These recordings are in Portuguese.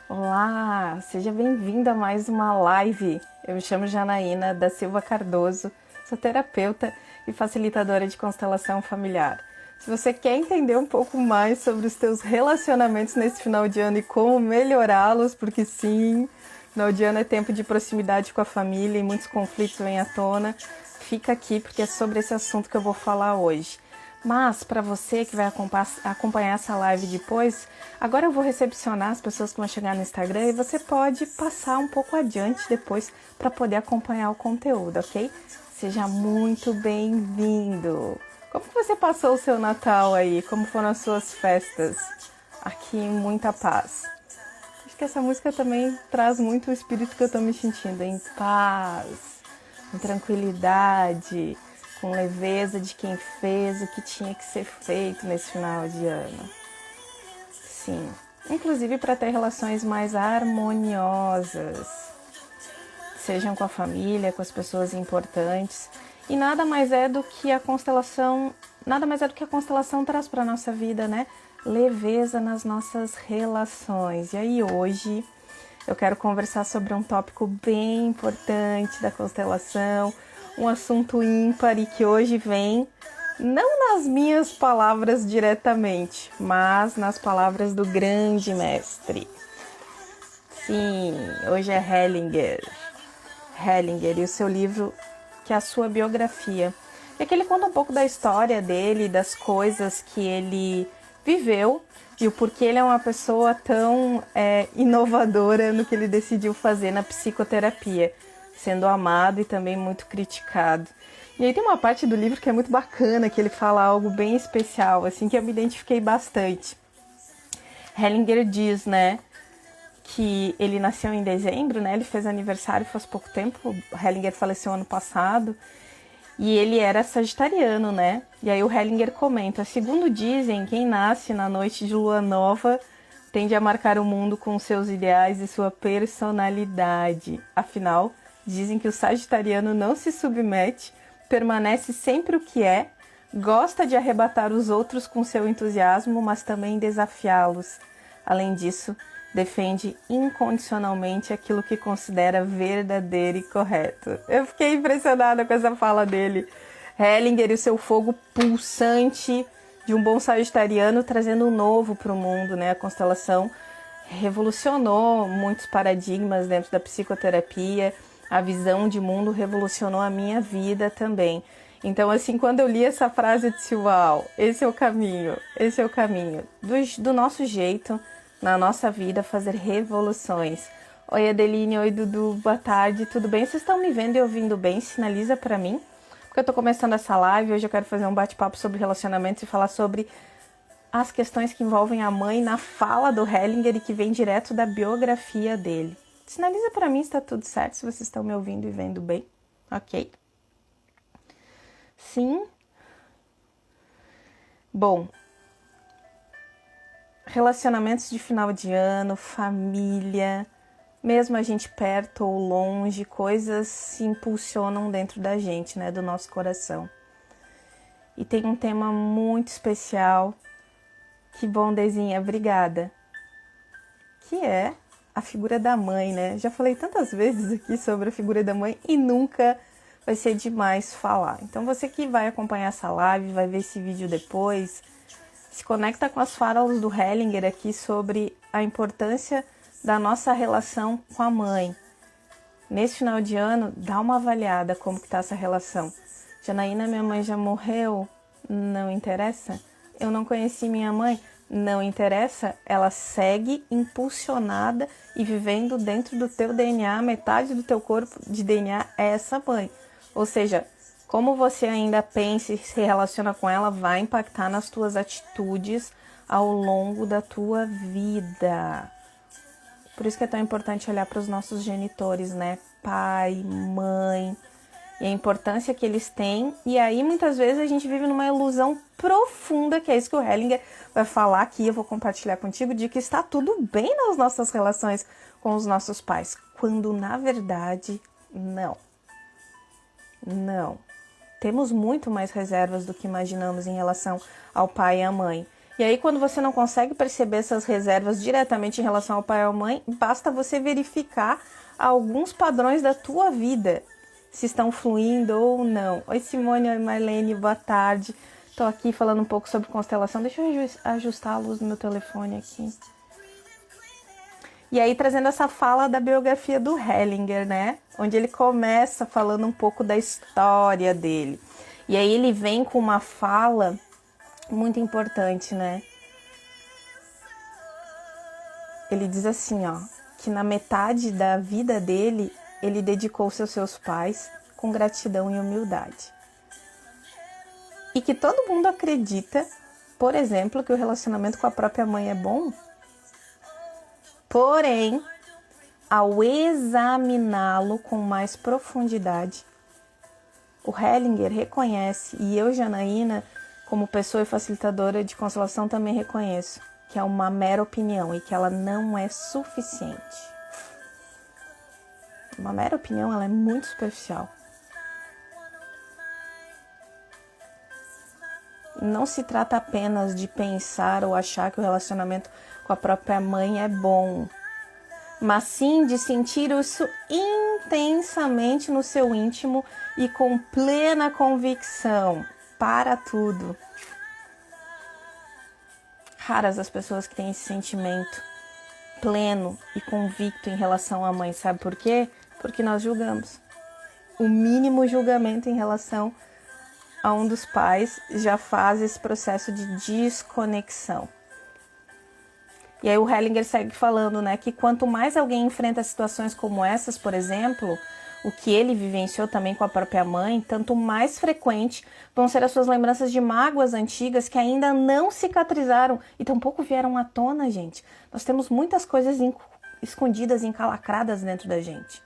Olá, seja bem-vindo a mais uma live. Eu me chamo Janaína da Silva Cardoso, sou terapeuta e facilitadora de constelação familiar. Se você quer entender um pouco mais sobre os teus relacionamentos nesse final de ano e como melhorá-los, porque sim, final de ano é tempo de proximidade com a família e muitos conflitos vêm à tona, fica aqui porque é sobre esse assunto que eu vou falar hoje. Mas para você que vai acompanhar essa live depois, agora eu vou recepcionar as pessoas que vão chegar no Instagram e você pode passar um pouco adiante depois para poder acompanhar o conteúdo, ok? Seja muito bem-vindo! Como que você passou o seu Natal aí? Como foram as suas festas? Aqui em muita paz. Acho que essa música também traz muito o espírito que eu tô me sentindo, em paz, com tranquilidade, com leveza de quem fez o que tinha que ser feito nesse final de ano. Sim, inclusive para ter relações mais harmoniosas, sejam com a família, com as pessoas importantes. E nada mais é do que a constelação, traz para a nossa vida, né? Leveza nas nossas relações. E aí hoje eu quero conversar sobre um tópico bem importante da constelação, um assunto ímpar e que hoje vem não nas minhas palavras diretamente, mas nas palavras do grande mestre. Sim, hoje é Hellinger e o seu livro, que é a sua biografia. E aqui ele conta um pouco da história dele, das coisas que ele viveu e o porquê ele é uma pessoa tão inovadora no que ele decidiu fazer na psicoterapia, sendo amado e também muito criticado. E aí tem uma parte do livro que é muito bacana, que ele fala algo bem especial, assim, que eu me identifiquei bastante. Hellinger diz, né, que ele nasceu em dezembro, né? Ele fez aniversário faz pouco tempo. O Hellinger faleceu ano passado. E ele era sagitariano, né? E aí o Hellinger comenta: segundo dizem, quem nasce na noite de lua nova tende a marcar o mundo com seus ideais e sua personalidade. Afinal, dizem que o sagitariano não se submete, permanece sempre o que é, gosta de arrebatar os outros com seu entusiasmo, mas também desafiá-los. Além disso, defende incondicionalmente aquilo que considera verdadeiro e correto. Eu fiquei impressionada com essa fala dele. Hellinger e o seu fogo pulsante de um bom sagitariano trazendo um novo para o mundo, né? A constelação revolucionou muitos paradigmas dentro da psicoterapia, a visão de mundo revolucionou a minha vida também. Então, assim, quando eu li essa frase, eu disse: uau, esse é o caminho do nosso jeito, na nossa vida, fazer revoluções. Oi, Adeline, oi, Dudu, boa tarde, tudo bem? Vocês estão me vendo e ouvindo bem? Sinaliza pra mim, porque eu tô começando essa live, hoje eu quero fazer um bate-papo sobre relacionamentos e falar sobre as questões que envolvem a mãe na fala do Hellinger e que vem direto da biografia dele. Sinaliza pra mim se tá tudo certo, se vocês estão me ouvindo e vendo bem, ok? Sim? Bom, relacionamentos de final de ano, família, mesmo a gente perto ou longe, coisas se impulsionam dentro da gente, né, do nosso coração. E tem um tema muito especial, que bom, Dezinha, obrigada, que é a figura da mãe, né? Já falei tantas vezes aqui sobre a figura da mãe e nunca vai ser demais falar. Então você que vai acompanhar essa live, vai ver esse vídeo depois, se conecta com as falas do Hellinger aqui sobre a importância da nossa relação com a mãe. Nesse final de ano, dá uma avaliada como que tá essa relação. Janaína, minha mãe já morreu? Não interessa. Eu não conheci minha mãe? Não interessa. Ela segue impulsionada e vivendo dentro do teu DNA, metade do teu corpo de DNA é essa mãe. Ou seja, como você ainda pensa e se relaciona com ela vai impactar nas tuas atitudes ao longo da tua vida. Por isso que é tão importante olhar para os nossos genitores, né? Pai, mãe, e a importância que eles têm. E aí, muitas vezes, a gente vive numa ilusão profunda, que é isso que o Hellinger vai falar aqui, eu vou compartilhar contigo, de que está tudo bem nas nossas relações com os nossos pais. Quando, na verdade, não. Não. Temos muito mais reservas do que imaginamos em relação ao pai e à mãe. E aí, quando você não consegue perceber essas reservas diretamente em relação ao pai ou à mãe, basta você verificar alguns padrões da tua vida, se estão fluindo ou não. Oi, Simone, oi, Marlene, boa tarde. Estou aqui falando um pouco sobre constelação. Deixa eu ajustar a luz do meu telefone aqui. E aí, trazendo essa fala da biografia do Hellinger, né? Onde ele começa falando um pouco da história dele. E aí ele vem com uma fala muito importante, né? Ele diz assim, ó, que na metade da vida dele, ele dedicou-se aos seus pais com gratidão e humildade. E que todo mundo acredita, por exemplo, que o relacionamento com a própria mãe é bom. Porém, ao examiná-lo com mais profundidade, o Hellinger reconhece, e eu, Janaína, como pessoa e facilitadora de constelação, também reconheço que é uma mera opinião e que ela não é suficiente. Uma mera opinião, ela é muito superficial. Não se trata apenas de pensar ou achar que o relacionamento com a própria mãe é bom, mas sim de sentir isso intensamente no seu íntimo e com plena convicção para tudo. Raras as pessoas que têm esse sentimento pleno e convicto em relação à mãe, sabe por quê? Porque nós julgamos. O mínimo julgamento em relação a um dos pais já faz esse processo de desconexão. E aí o Hellinger segue falando, né, que quanto mais alguém enfrenta situações como essas, por exemplo, o que ele vivenciou também com a própria mãe, tanto mais frequente vão ser as suas lembranças de mágoas antigas que ainda não cicatrizaram e tampouco vieram à tona, gente. Nós temos muitas coisas escondidas, encalacradas dentro da gente.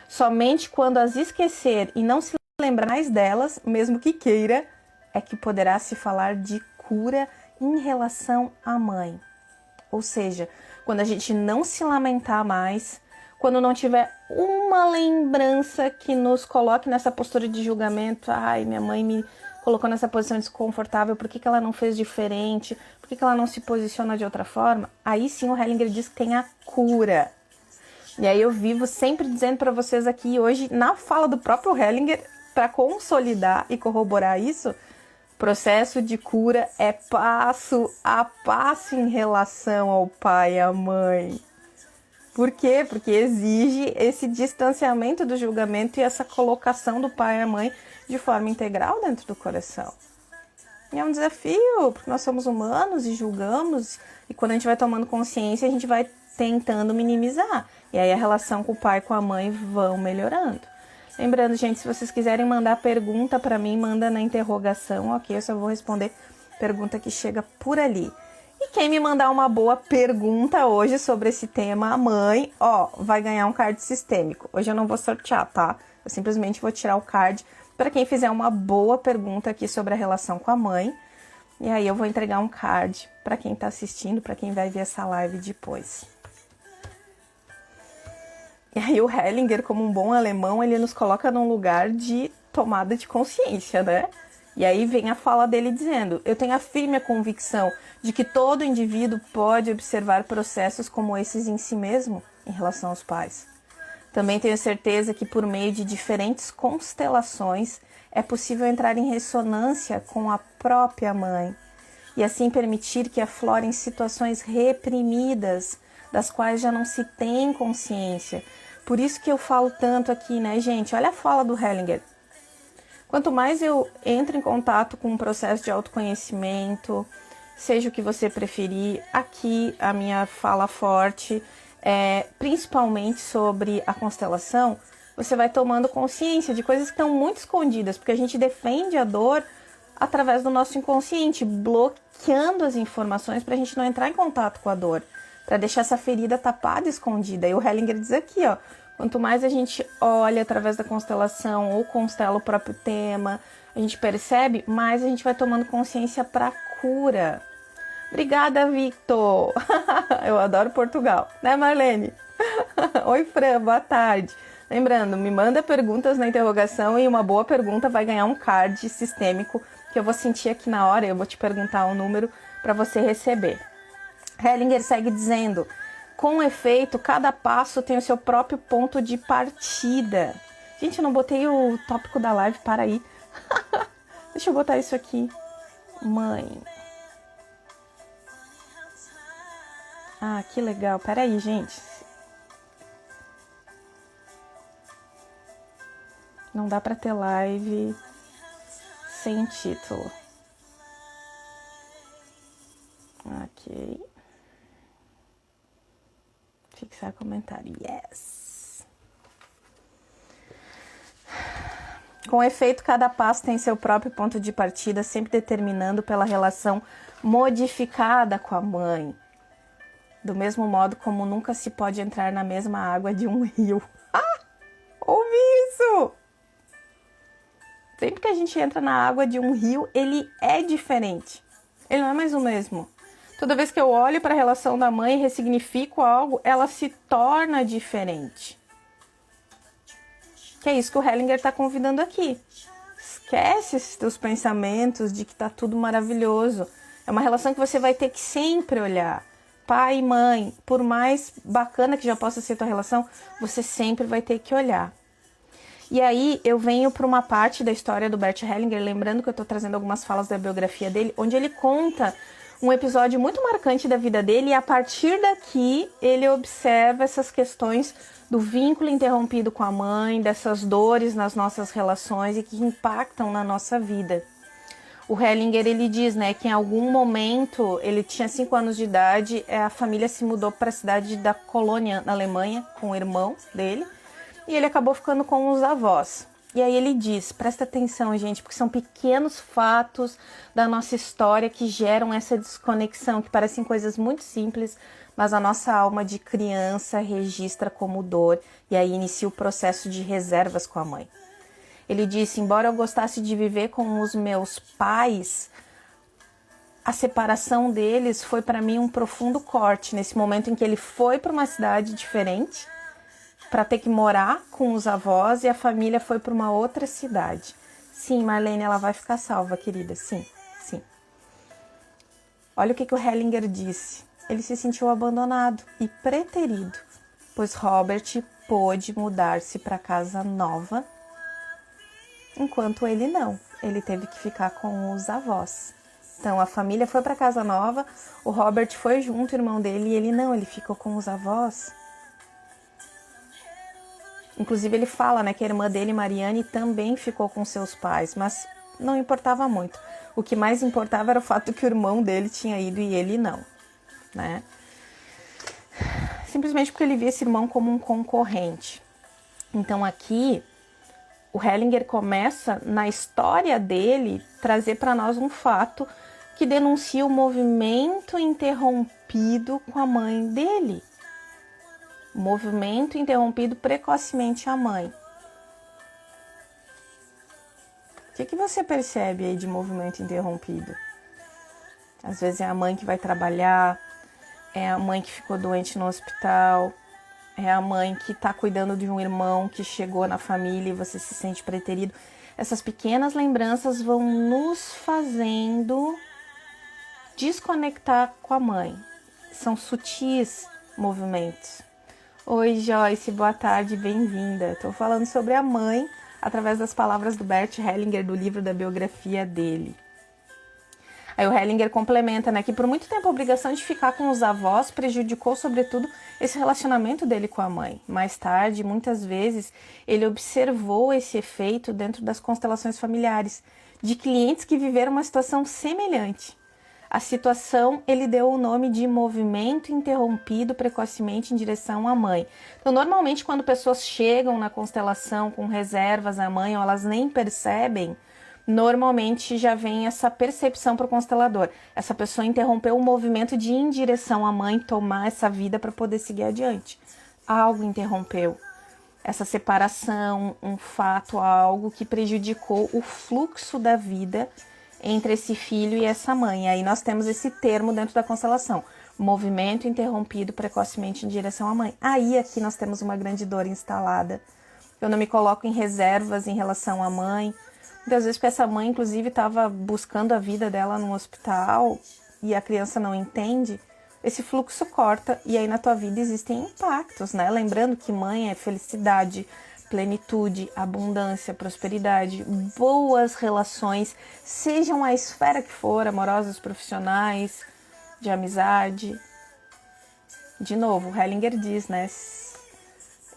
Somente quando as esquecer e não se lembrar mais delas, mesmo que queira, é que poderá se falar de cura em relação à mãe. Ou seja, quando a gente não se lamentar mais, quando não tiver uma lembrança que nos coloque nessa postura de julgamento, ai, minha mãe me colocou nessa posição desconfortável, por que ela não fez diferente, por que ela não se posiciona de outra forma, aí sim o Hellinger diz que tem a cura. E aí eu vivo sempre dizendo para vocês aqui hoje, na fala do próprio Hellinger, para consolidar e corroborar isso, processo de cura é passo a passo em relação ao pai e à mãe. Por quê? Porque exige esse distanciamento do julgamento e essa colocação do pai e a mãe de forma integral dentro do coração. E é um desafio, porque nós somos humanos e julgamos, e quando a gente vai tomando consciência, a gente vai tentando minimizar. E aí a relação com o pai e com a mãe vão melhorando. Lembrando, gente, se vocês quiserem mandar pergunta para mim, manda na interrogação, ok? Eu só vou responder pergunta que chega por ali. E quem me mandar uma boa pergunta hoje sobre esse tema, a mãe, ó, vai ganhar um card sistêmico. Hoje eu não vou sortear, tá? Eu simplesmente vou tirar o card para quem fizer uma boa pergunta aqui sobre a relação com a mãe. E aí eu vou entregar um card para quem tá assistindo, para quem vai ver essa live depois. E aí o Hellinger, como um bom alemão, ele nos coloca num lugar de tomada de consciência, né? E aí vem a fala dele dizendo, eu tenho a firme convicção de que todo indivíduo pode observar processos como esses em si mesmo em relação aos pais. Também tenho certeza que por meio de diferentes constelações é possível entrar em ressonância com a própria mãe e assim permitir que aflorem situações reprimidas das quais já não se tem consciência. Por isso que eu falo tanto aqui, né, gente? Olha a fala do Hellinger. Quanto mais eu entro em contato com um processo de autoconhecimento, seja o que você preferir, aqui a minha fala forte é principalmente sobre a constelação, você vai tomando consciência de coisas que estão muito escondidas, porque a gente defende a dor através do nosso inconsciente, bloqueando as informações para a gente não entrar em contato com a dor, para deixar essa ferida tapada, escondida. E o Hellinger diz aqui, ó, quanto mais a gente olha através da constelação ou constela o próprio tema, a gente percebe, mais a gente vai tomando consciência para cura. Obrigada, Victor! Eu adoro Portugal, né, Marlene? Oi, Fran, boa tarde. Lembrando, me manda perguntas na interrogação e uma boa pergunta vai ganhar um card sistêmico que eu vou sentir aqui na hora, eu vou te perguntar um número para você receber. Hellinger segue dizendo: com efeito, cada passo tem o seu próprio ponto de partida. Gente, eu não botei o tópico da live, para aí. Deixa eu botar isso aqui. Mãe. Ah, que legal. Pera aí, gente. Não dá pra ter live sem título. Ok. Fixar comentário. Yes. Com efeito, cada passo tem seu próprio ponto de partida, sempre determinando pela relação modificada com a mãe. Do mesmo modo como nunca se pode entrar na mesma água de um rio. Ah! Ouvi isso! Sempre que a gente entra na água de um rio, ele é diferente. Ele não é mais o mesmo. Toda vez que eu olho para a relação da mãe e ressignifico algo, ela se torna diferente. Que é isso que o Hellinger está convidando aqui. Esquece esses teus pensamentos de que está tudo maravilhoso. É uma relação que você vai ter que sempre olhar. Pai e mãe, por mais bacana que já possa ser tua relação, você sempre vai ter que olhar. E aí eu venho para uma parte da história do Bert Hellinger, lembrando que eu estou trazendo algumas falas da biografia dele, onde ele conta um episódio muito marcante da vida dele, e a partir daqui ele observa essas questões do vínculo interrompido com a mãe, dessas dores nas nossas relações e que impactam na nossa vida. O Hellinger, ele diz, né, que em algum momento, ele tinha 5 anos de idade, a família se mudou para a cidade da Colônia, na Alemanha, com o irmão dele, e ele acabou ficando com os avós. E aí ele diz, presta atenção, gente, porque são pequenos fatos da nossa história que geram essa desconexão, que parecem coisas muito simples, mas a nossa alma de criança registra como dor, e aí inicia o processo de reservas com a mãe. Ele disse, embora eu gostasse de viver com os meus pais, a separação deles foi para mim um profundo corte, nesse momento em que ele foi para uma cidade diferente, para ter que morar com os avós, e a família foi para uma outra cidade. Sim, Marlene, ela vai ficar salva, querida, sim, sim. Olha o que o Hellinger disse. Ele se sentiu abandonado e preterido, pois Robert pôde mudar-se para casa nova, enquanto ele não. Ele teve que ficar com os avós. Então, a família foi para casa nova, o Robert foi junto, o irmão dele, e ele não, ele ficou com os avós. Inclusive, ele fala, né, que a irmã dele, Mariane, também ficou com seus pais, mas não importava muito. O que mais importava era o fato que o irmão dele tinha ido e ele não, né? Simplesmente porque ele via esse irmão como um concorrente. Então, aqui, o Hellinger começa, na história dele, trazer para nós um fato que denuncia o movimento interrompido com a mãe dele. Movimento interrompido precocemente à mãe. O que você percebe aí de movimento interrompido? Às vezes é a mãe que vai trabalhar, é a mãe que ficou doente no hospital, é a mãe que está cuidando de um irmão que chegou na família e você se sente preterido. Essas pequenas lembranças vão nos fazendo desconectar com a mãe. São sutis movimentos. Oi, Joyce, boa tarde, bem-vinda. Estou falando sobre a mãe através das palavras do Bert Hellinger, do livro da biografia dele. Aí o Hellinger complementa, né, que por muito tempo a obrigação de ficar com os avós prejudicou, sobretudo, esse relacionamento dele com a mãe. Mais tarde, muitas vezes, ele observou esse efeito dentro das constelações familiares, de clientes que viveram uma situação semelhante. A situação, ele deu o nome de movimento interrompido precocemente em direção à mãe. Então, normalmente, quando pessoas chegam na constelação com reservas à mãe, ou elas nem percebem, normalmente já vem essa percepção para o constelador. Essa pessoa interrompeu o movimento de ir em direção à mãe, tomar essa vida para poder seguir adiante. Algo interrompeu. Essa separação, um fato, algo que prejudicou o fluxo da vida entre esse filho e essa mãe. Aí nós temos esse termo dentro da constelação, movimento interrompido precocemente em direção à mãe. Aí aqui nós temos uma grande dor instalada. Eu não me coloco em reservas em relação à mãe. Muitas vezes porque essa mãe, inclusive, estava buscando a vida dela no hospital, e a criança não entende, esse fluxo corta e aí na tua vida existem impactos, né? Lembrando que mãe é felicidade, plenitude, abundância, prosperidade, boas relações, sejam a esfera que for, amorosas, profissionais, de amizade. De novo, o Hellinger diz, né?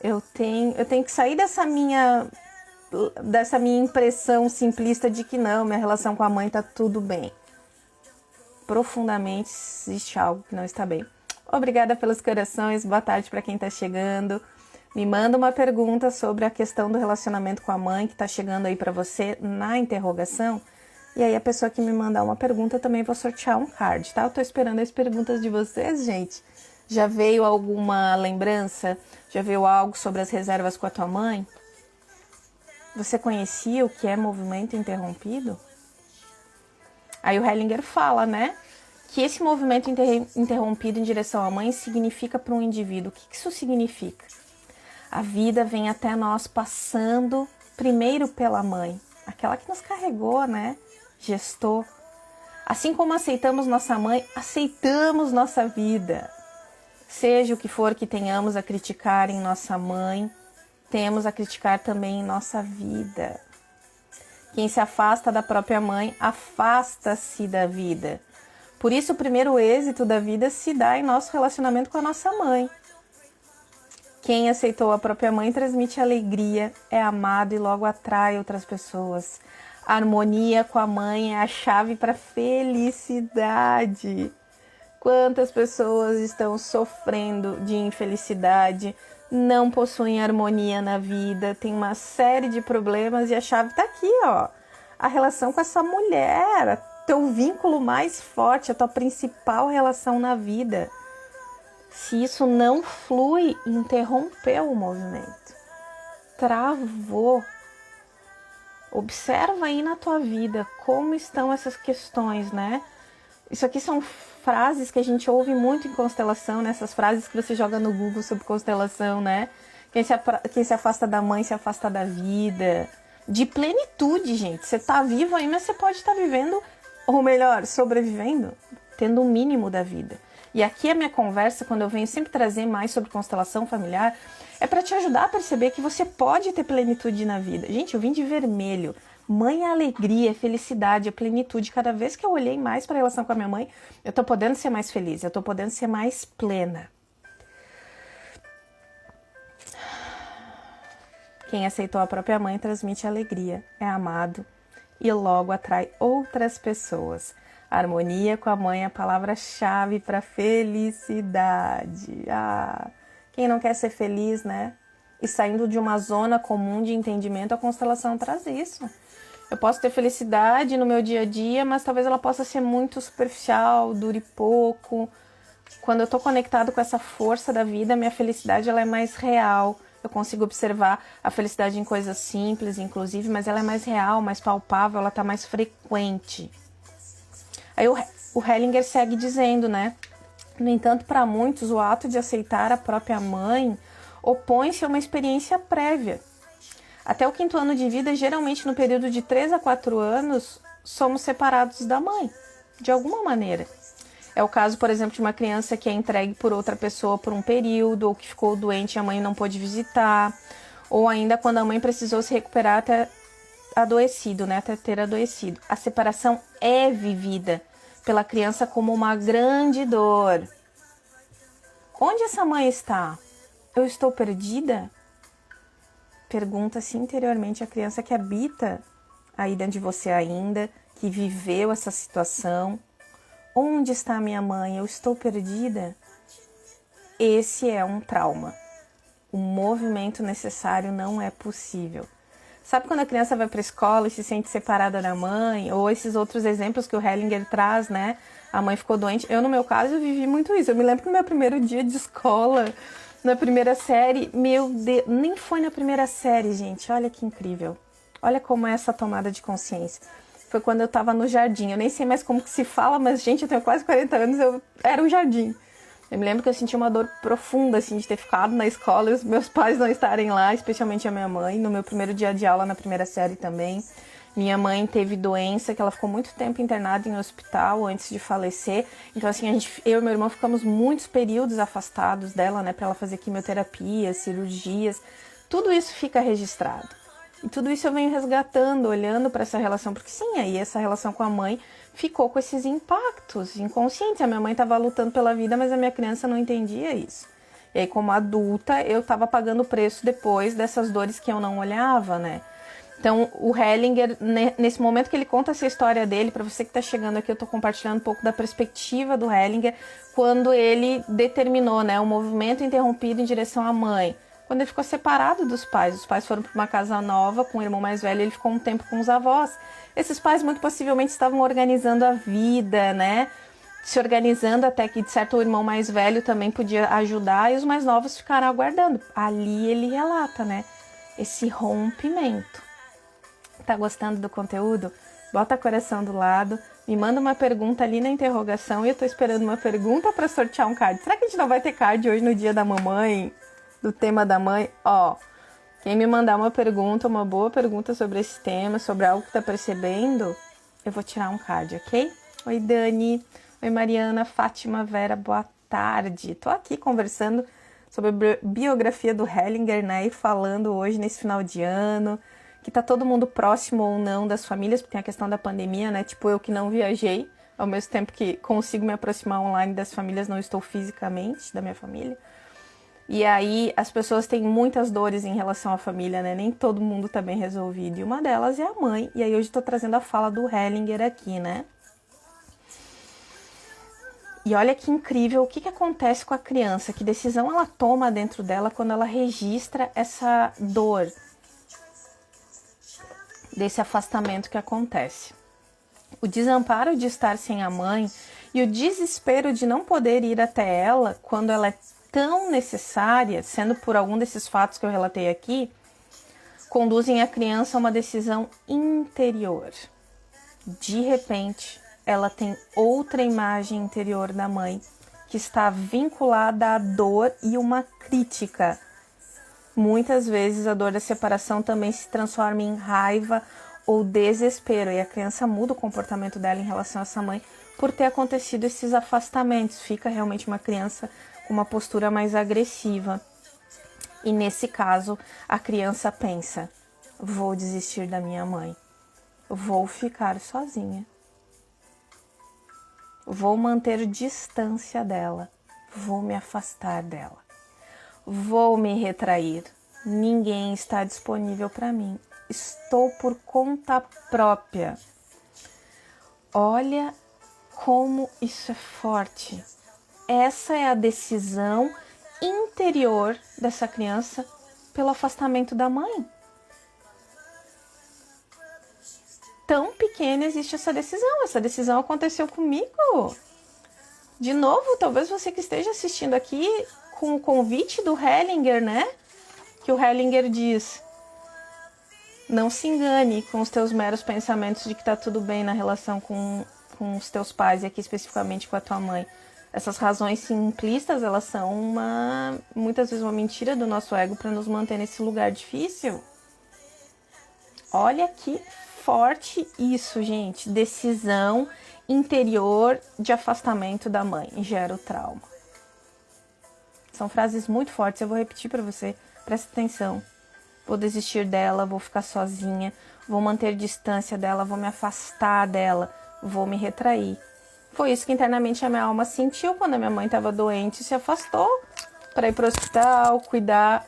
Eu tenho que sair dessa minha impressão simplista de que não, minha relação com a mãe tá tudo bem. Profundamente existe algo que não está bem. Obrigada pelos corações, boa tarde para quem está chegando. Me manda uma pergunta sobre a questão do relacionamento com a mãe que está chegando aí para você na interrogação. E aí a pessoa que me mandar uma pergunta eu também vou sortear um card, tá? Eu tô esperando as perguntas de vocês, gente. Já veio alguma lembrança? Já veio algo sobre as reservas com a tua mãe? Você conhecia o que é movimento interrompido? Aí o Hellinger fala, né, que esse movimento interrompido em direção à mãe significa para um indivíduo. O que isso significa? A vida vem até nós passando primeiro pela mãe, aquela que nos carregou, né, gestou. Assim como aceitamos nossa mãe, aceitamos nossa vida. Seja o que for que tenhamos a criticar em nossa mãe, temos a criticar também em nossa vida. Quem se afasta da própria mãe, afasta-se da vida. Por isso, o primeiro êxito da vida se dá em nosso relacionamento com a nossa mãe. Quem aceitou a própria mãe transmite alegria, é amado e logo atrai outras pessoas. A harmonia com a mãe é a chave para a felicidade. Quantas pessoas estão sofrendo de infelicidade, não possuem harmonia na vida, tem uma série de problemas e a chave está aqui, ó. A relação com essa mulher, teu vínculo mais forte, a tua principal relação na vida. Se isso não flui, interrompeu o movimento. Travou. Observa aí na tua vida como estão essas questões, né? Isso aqui são frases que a gente ouve muito em constelação, né? Essas frases que você joga no Google sobre constelação, né? Quem se afasta da mãe se afasta da vida. De plenitude, gente. Você tá vivo aí, mas você pode estar vivendo, ou melhor, sobrevivendo, tendo o mínimo da vida. E aqui a minha conversa, quando eu venho sempre trazer mais sobre constelação familiar, é para te ajudar a perceber que você pode ter plenitude na vida. Gente, eu vim de vermelho. Mãe é alegria, é felicidade, é plenitude. Cada vez que eu olhei mais para a relação com a minha mãe, eu tô podendo ser mais feliz, eu tô podendo ser mais plena. Quem aceitou a própria mãe transmite alegria, é amado e logo atrai outras pessoas. A harmonia com a mãe é a palavra-chave para felicidade. Quem não quer ser feliz, né? E saindo de uma zona comum de entendimento, a constelação traz isso. Eu posso ter felicidade no meu dia a dia, mas talvez ela possa ser muito superficial, dure pouco. Quando eu estou conectado com essa força da vida, minha felicidade ela é mais real. Eu consigo observar a felicidade em coisas simples, inclusive, mas ela é mais real, mais palpável, ela está mais frequente. Aí o Hellinger segue dizendo, né? No entanto, para muitos, o ato de aceitar a própria mãe opõe-se a uma experiência prévia. Até o 5º ano de vida, geralmente no período de 3 a 4 anos, somos separados da mãe, de alguma maneira. É o caso, por exemplo, de uma criança que é entregue por outra pessoa por um período, ou que ficou doente e a mãe não pôde visitar, ou ainda quando a mãe precisou se recuperar até adoecido, né, até ter adoecido. A separação é vivida pela criança como uma grande dor. Onde essa mãe está? Eu estou perdida? Pergunta-se interiormente a criança que habita aí dentro de você ainda, que viveu essa situação. Onde está a minha mãe? Eu estou perdida? Esse é um trauma. O movimento necessário não é possível. Sabe quando a criança vai para a escola e se sente separada da mãe? Ou esses outros exemplos que o Hellinger traz, né? A mãe ficou doente. Eu, no meu caso, eu vivi muito isso. Eu me lembro que no meu primeiro dia de escola, na primeira série, meu Deus, nem foi na primeira série, gente. Olha que incrível. Olha como é essa tomada de consciência. Foi quando eu estava no jardim. Eu nem sei mais como que se fala, mas, gente, eu tenho quase 40 anos, eu era um jardim. Eu me lembro que eu senti uma dor profunda, assim, de ter ficado na escola e os meus pais não estarem lá, especialmente a minha mãe, no meu primeiro dia de aula na primeira série também. Minha mãe teve doença, que ela ficou muito tempo internada em hospital antes de falecer. Então, assim, eu e meu irmão ficamos muitos períodos afastados dela, né? Pra ela fazer quimioterapia, cirurgias. Tudo isso fica registrado. E tudo isso eu venho resgatando, olhando para essa relação. Porque sim, aí essa relação com a mãe ficou com esses impactos inconscientes. A minha mãe estava lutando pela vida, mas a minha criança não entendia isso. E aí, como adulta, eu estava pagando o preço depois dessas dores que eu não olhava, né? Então, o Hellinger, nesse momento que ele conta essa história dele, para você que está chegando aqui, eu estou compartilhando um pouco da perspectiva do Hellinger, quando ele determinou, né, o movimento interrompido em direção à mãe. Quando ele ficou separado dos pais, os pais foram para uma casa nova com o irmão mais velho, ele ficou um tempo com os avós. Esses pais muito possivelmente estavam organizando a vida, né, se organizando até que, de certo, o irmão mais velho também podia ajudar e os mais novos ficaram aguardando. Ali ele relata, né, esse rompimento. Tá gostando do conteúdo? Bota coração do lado, me manda uma pergunta ali na interrogação e eu tô esperando uma pergunta para sortear um card. Será que a gente não vai ter card hoje no dia da mamãe? Do tema da mãe? Ó, quem me mandar uma pergunta, uma boa pergunta sobre esse tema, sobre algo que tá percebendo, eu vou tirar um card, ok? Oi, Dani. Oi, Mariana, Fátima, Vera, boa tarde. Tô aqui conversando sobre a biografia do Hellinger, né? E falando hoje nesse final de ano, que tá todo mundo próximo ou não das famílias, porque tem a questão da pandemia, né? Tipo, eu que não viajei, ao mesmo tempo que consigo me aproximar online das famílias, não estou fisicamente da minha família. E aí as pessoas têm muitas dores em relação à família, né? Nem todo mundo tá bem resolvido. E uma delas é a mãe. E aí hoje eu tô trazendo a fala do Hellinger aqui, né? E olha que incrível o que acontece com a criança, que decisão ela toma dentro dela quando ela registra essa dor, desse afastamento que acontece. O desamparo de estar sem a mãe e o desespero de não poder ir até ela quando ela é tão necessária, sendo por algum desses fatos que eu relatei aqui, conduzem a criança a uma decisão interior. De repente, ela tem outra imagem interior da mãe que está vinculada à dor e uma crítica. Muitas vezes a dor da separação também se transforma em raiva ou desespero e a criança muda o comportamento dela em relação a essa mãe por ter acontecido esses afastamentos. Fica realmente uma criança com uma postura mais agressiva. E nesse caso, a criança pensa: vou desistir da minha mãe, vou ficar sozinha, vou manter distância dela, vou me afastar dela. Vou me retrair. Ninguém está disponível para mim. Estou por conta própria. Olha como isso é forte. Essa é a decisão interior dessa criança pelo afastamento da mãe. Tão pequena existe essa decisão. Essa decisão aconteceu comigo. De novo, talvez você que esteja assistindo aqui com o convite do Hellinger, né? Que o Hellinger diz: não se engane com os teus meros pensamentos de que tá tudo bem na relação com os teus pais, e aqui especificamente com a tua mãe. Essas razões simplistas, elas são muitas vezes uma mentira do nosso ego para nos manter nesse lugar difícil. Olha que forte isso, gente. Decisão interior de afastamento da mãe gera o trauma. São frases muito fortes, eu vou repetir para você, presta atenção. Vou desistir dela, vou ficar sozinha, vou manter distância dela, vou me afastar dela, vou me retrair. Foi isso que internamente a minha alma sentiu quando a minha mãe estava doente e se afastou para ir para o hospital, cuidar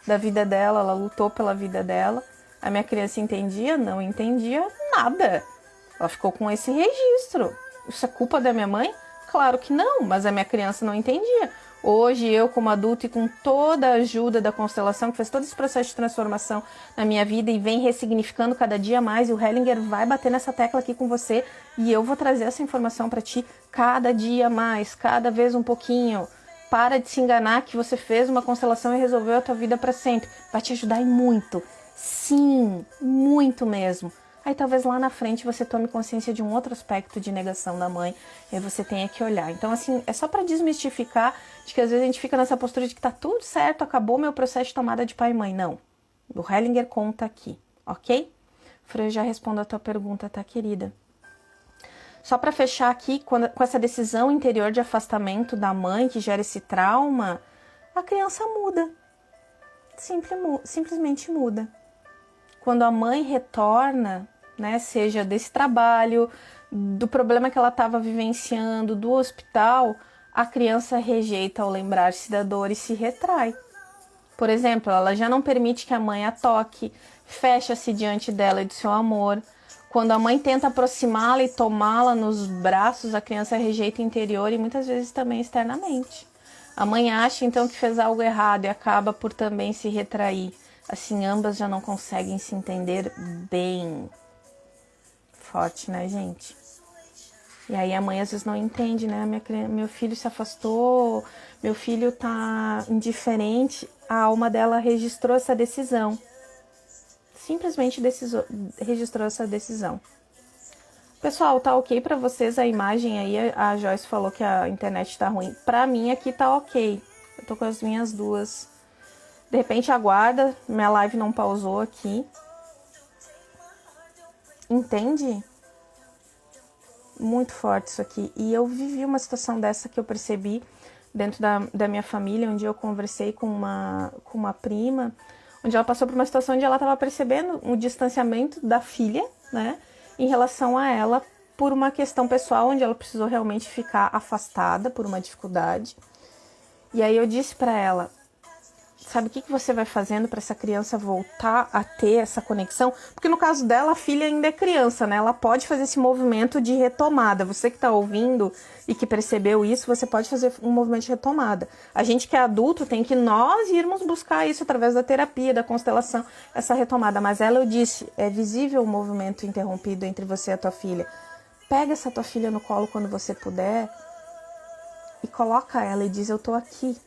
da vida dela, ela lutou pela vida dela. A minha criança entendia? Não entendia nada. Ela ficou com esse registro. Isso é culpa da minha mãe? Claro que não, mas a minha criança não entendia. Hoje, eu como adulto e com toda a ajuda da constelação, que fez todo esse processo de transformação na minha vida e vem ressignificando cada dia mais, e o Hellinger vai bater nessa tecla aqui com você, e eu vou trazer essa informação para ti cada dia mais, cada vez um pouquinho. Para de se enganar que você fez uma constelação e resolveu a tua vida para sempre. Vai te ajudar e muito. Sim, muito mesmo. Aí talvez lá na frente você tome consciência de um outro aspecto de negação da mãe e aí você tenha que olhar. Então, assim, é só para desmistificar de que às vezes a gente fica nessa postura de que tá tudo certo, acabou meu processo de tomada de pai e mãe. Não. O Hellinger conta aqui, ok? Fran, eu já respondo a tua pergunta, tá, querida? Só para fechar aqui, com essa decisão interior de afastamento da mãe que gera esse trauma, a criança muda. Simplesmente muda. Quando a mãe retorna, né, seja desse trabalho, do problema que ela estava vivenciando, do hospital, a criança rejeita ao lembrar-se da dor e se retrai. Por exemplo, ela já não permite que a mãe a toque, fecha-se diante dela e do seu amor. Quando a mãe tenta aproximá-la e tomá-la nos braços, a criança rejeita interior e muitas vezes também externamente. A mãe acha então que fez algo errado e acaba por também se retrair. Assim, ambas já não conseguem se entender bem. Forte, né, gente? E aí a mãe às vezes não entende, né? Meu filho se afastou, meu filho tá indiferente. A alma dela registrou essa decisão. Simplesmente registrou essa decisão. Pessoal, tá ok pra vocês a imagem aí? A Joyce falou que a internet tá ruim. Pra mim aqui tá ok. Eu tô com as minhas duas. De repente aguarda, minha live não pausou aqui. Entende? Muito forte isso aqui. E eu vivi uma situação dessa que eu percebi dentro da minha família, onde eu conversei com uma prima, onde ela passou por uma situação onde ela estava percebendo um distanciamento da filha, né, em relação a ela, por uma questão pessoal, onde ela precisou realmente ficar afastada por uma dificuldade. E aí eu disse para ela, sabe o que você vai fazendo para essa criança voltar a ter essa conexão? Porque no caso dela, a filha ainda é criança, né? Ela pode fazer esse movimento de retomada. Você que está ouvindo e que percebeu isso, você pode fazer um movimento de retomada. A gente que é adulto tem que nós irmos buscar isso através da terapia, da constelação, essa retomada. Mas ela, eu disse, é visível o movimento interrompido entre você e a tua filha. Pega essa tua filha no colo quando você puder e coloca ela e diz, eu tô aqui.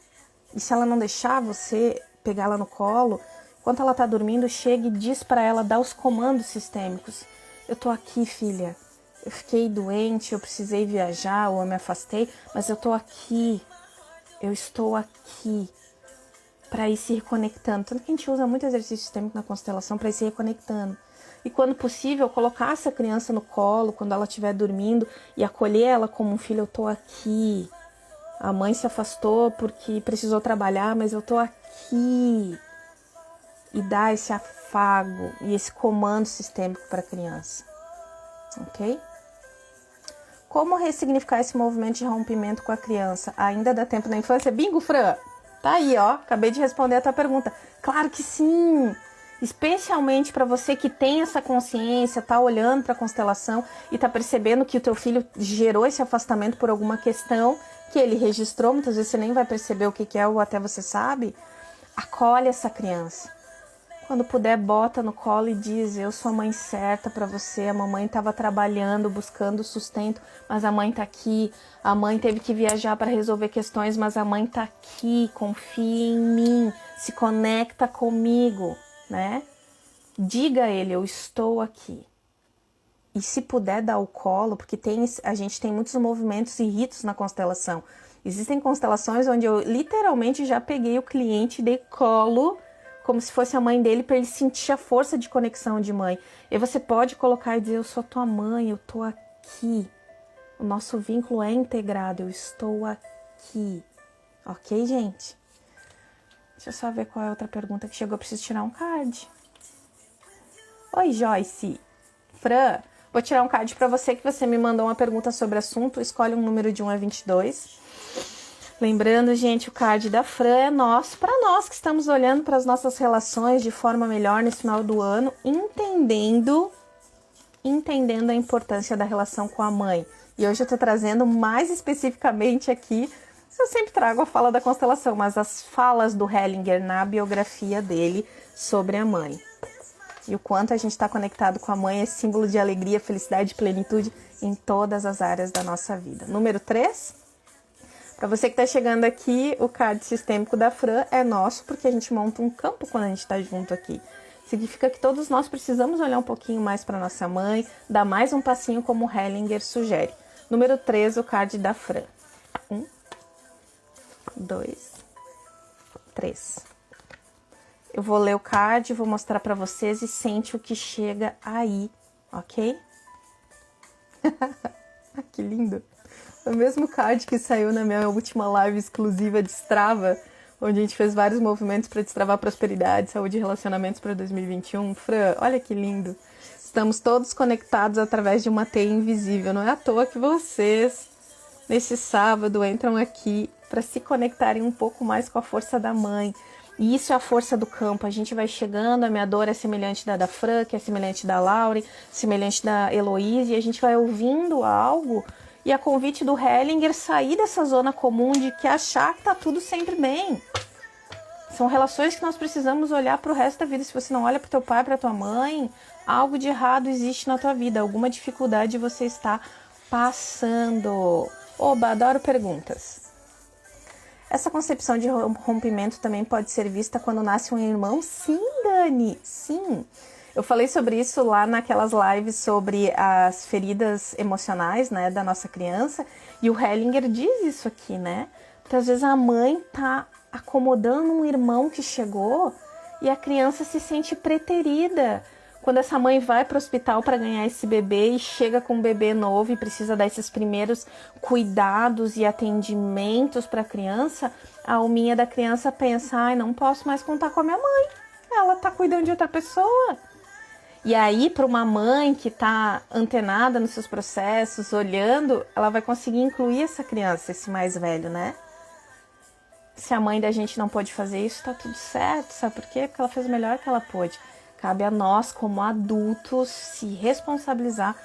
E se ela não deixar você pegar ela no colo, enquanto ela tá dormindo, chega e diz para ela, dá os comandos sistêmicos. Eu tô aqui, filha. Eu fiquei doente, eu precisei viajar ou eu me afastei, mas eu tô aqui. Eu estou aqui. Para ir se reconectando. Tanto que a gente usa muito exercício sistêmico na constelação para ir se reconectando. E quando possível, colocar essa criança no colo, quando ela estiver dormindo, e acolher ela como um filho, eu tô aqui. A mãe se afastou porque precisou trabalhar, mas eu tô aqui. E dar esse afago e esse comando sistêmico para a criança. Ok? Como ressignificar esse movimento de rompimento com a criança? Ainda dá tempo na infância? Bingo, Fran! Tá aí, ó. Acabei de responder a tua pergunta. Claro que sim! Especialmente para você que tem essa consciência, tá olhando para a constelação e tá percebendo que o teu filho gerou esse afastamento por alguma questão que ele registrou, muitas vezes você nem vai perceber o que é ou até você sabe. Acolhe essa criança. Quando puder, bota no colo e diz, eu sou a mãe certa para você, a mamãe estava trabalhando, buscando sustento, mas a mãe tá aqui, a mãe teve que viajar para resolver questões, mas a mãe tá aqui, confia em mim, se conecta comigo, né? Diga a ele, eu estou aqui. E se puder dar o colo, porque a gente tem muitos movimentos e ritos na constelação. Existem constelações onde eu literalmente já peguei o cliente de colo, como se fosse a mãe dele, para ele sentir a força de conexão de mãe. E você pode colocar e dizer, eu sou tua mãe, eu tô aqui. O nosso vínculo é integrado, eu estou aqui. Ok, gente? Deixa eu só ver qual é a outra pergunta que chegou, eu preciso tirar um card. Oi, Joyce. Fran, vou tirar um card para você que você me mandou uma pergunta sobre o assunto. Escolhe um número de 1 a 22. Lembrando, gente, o card da Fran é nosso, para nós que estamos olhando para as nossas relações de forma melhor nesse final do ano, entendendo a importância da relação com a mãe. E hoje eu estou trazendo mais especificamente aqui, eu sempre trago a fala da constelação, mas as falas do Hellinger na biografia dele sobre a mãe. E o quanto a gente está conectado com a mãe é símbolo de alegria, felicidade e plenitude em todas as áreas da nossa vida. Número 3. Para você que está chegando aqui, o card sistêmico da Fran é nosso, porque a gente monta um campo quando a gente está junto aqui. Significa que todos nós precisamos olhar um pouquinho mais para nossa mãe, dar mais um passinho como o Hellinger sugere. Número 3, o card da Fran. 1, 2, 3. Eu vou ler o card, vou mostrar pra vocês e sente o que chega aí, ok? Que lindo! O mesmo card que saiu na minha última live exclusiva de Strava, onde a gente fez vários movimentos para destravar prosperidade, saúde e relacionamentos para 2021. Fran, olha que lindo! Estamos todos conectados através de uma teia invisível. Não é à toa que vocês, nesse sábado, entram aqui para se conectarem um pouco mais com a força da mãe. E isso é a força do campo. A gente vai chegando, a minha dor é semelhante da Fran, que é semelhante da Laure, semelhante da Heloísa, e a gente vai ouvindo algo, e a convite do Hellinger sair dessa zona comum de que achar que tá tudo sempre bem. São relações que nós precisamos olhar para o resto da vida. Se você não olha para teu pai, para tua mãe, algo de errado existe na tua vida, alguma dificuldade você está passando. Oba, adoro perguntas. Essa concepção de rompimento também pode ser vista quando nasce um irmão? Sim, Dani, sim. Eu falei sobre isso lá naquelas lives sobre as feridas emocionais, né, da nossa criança, e o Hellinger diz isso aqui, né? Porque às vezes a mãe tá acomodando um irmão que chegou e a criança se sente preterida. Quando essa mãe vai para o hospital para ganhar esse bebê e chega com um bebê novo e precisa dar esses primeiros cuidados e atendimentos para a criança, a alminha da criança pensa, ai, não posso mais contar com a minha mãe, ela tá cuidando de outra pessoa. E aí, para uma mãe que tá antenada nos seus processos, olhando, ela vai conseguir incluir essa criança, esse mais velho, né? Se a mãe da gente não pode fazer isso, tá tudo certo, sabe por quê? Porque ela fez o melhor que ela pôde. Cabe a nós, como adultos, se responsabilizar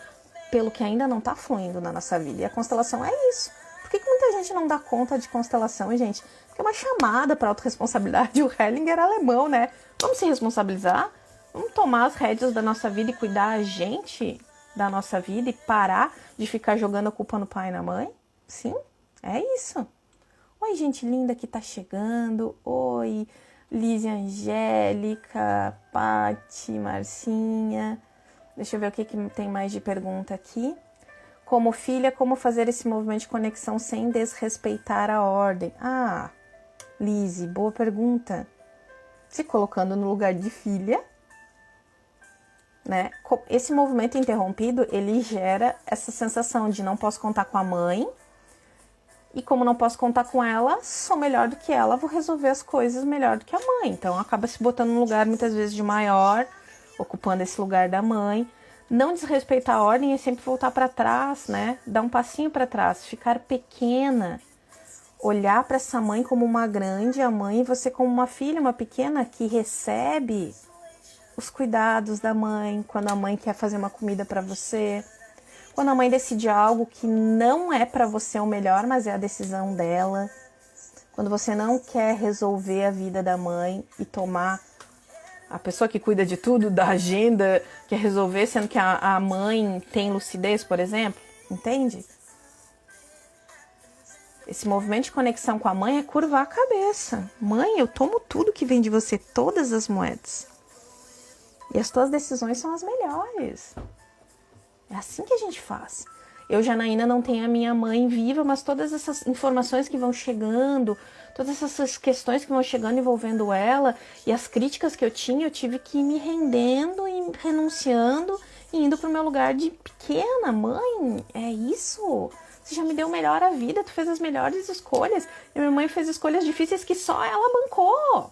pelo que ainda não tá fluindo na nossa vida. E a constelação é isso. Por que muita gente não dá conta de constelação, gente? Porque é uma chamada para autorresponsabilidade. O Hellinger é alemão, né? Vamos se responsabilizar? Vamos tomar as rédeas da nossa vida e cuidar a gente da nossa vida e parar de ficar jogando a culpa no pai e na mãe? Sim, é isso. Oi, gente linda que tá chegando. Oi, Lízia Angélica, Pati, Marcinha. Deixa eu ver o que tem mais de pergunta aqui. Como filha, como fazer esse movimento de conexão sem desrespeitar a ordem? Ah, Lizy, boa pergunta. Se colocando no lugar de filha, né? Esse movimento interrompido, ele gera essa sensação de não posso contar com a mãe. E como não posso contar com ela, sou melhor do que ela, vou resolver as coisas melhor do que a mãe. Então acaba se botando num lugar muitas vezes de maior, ocupando esse lugar da mãe. Não desrespeitar a ordem é sempre voltar para trás, né? Dar um passinho para trás, ficar pequena. Olhar para essa mãe como uma grande, a mãe e você como uma filha, uma pequena que recebe os cuidados da mãe, quando a mãe quer fazer uma comida para você. Quando a mãe decide algo que não é para você o melhor, mas é a decisão dela. Quando você não quer resolver a vida da mãe e tomar a pessoa que cuida de tudo, da agenda, quer resolver, sendo que a mãe tem lucidez, por exemplo. Entende? Esse movimento de conexão com a mãe é curvar a cabeça. Mãe, eu tomo tudo que vem de você, todas as moedas. E as tuas decisões são as melhores. É assim que a gente faz. Eu, Janaína, não tenho a minha mãe viva, mas todas essas informações que vão chegando, todas essas questões que vão chegando envolvendo ela, e as críticas que eu tinha, eu tive que ir me rendendo e renunciando e indo pro meu lugar de pequena. Mãe, é isso? Você já me deu melhor a vida, tu fez as melhores escolhas. E minha mãe fez escolhas difíceis que só ela bancou.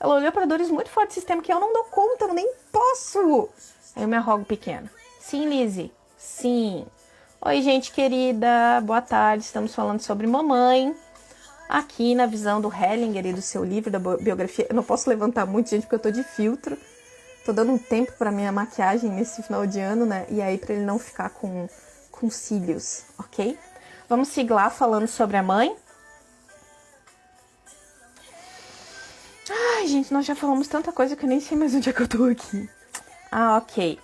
Ela olhou para dores muito fortes do sistema que eu não dou conta, eu nem posso. Aí eu me arrogo pequena. Sim, Lizy. Sim. Oi, gente querida. Boa tarde. Estamos falando sobre mamãe. Aqui na visão do Hellinger e do seu livro, da biografia. Eu não posso levantar muito, gente, porque eu tô de filtro. Tô dando um tempo pra minha maquiagem nesse final de ano, né? E aí pra ele não ficar com cílios, ok? Vamos seguir lá falando sobre a mãe. Ai, gente, nós já falamos tanta coisa que eu nem sei mais onde é que eu tô aqui. Ah, ok.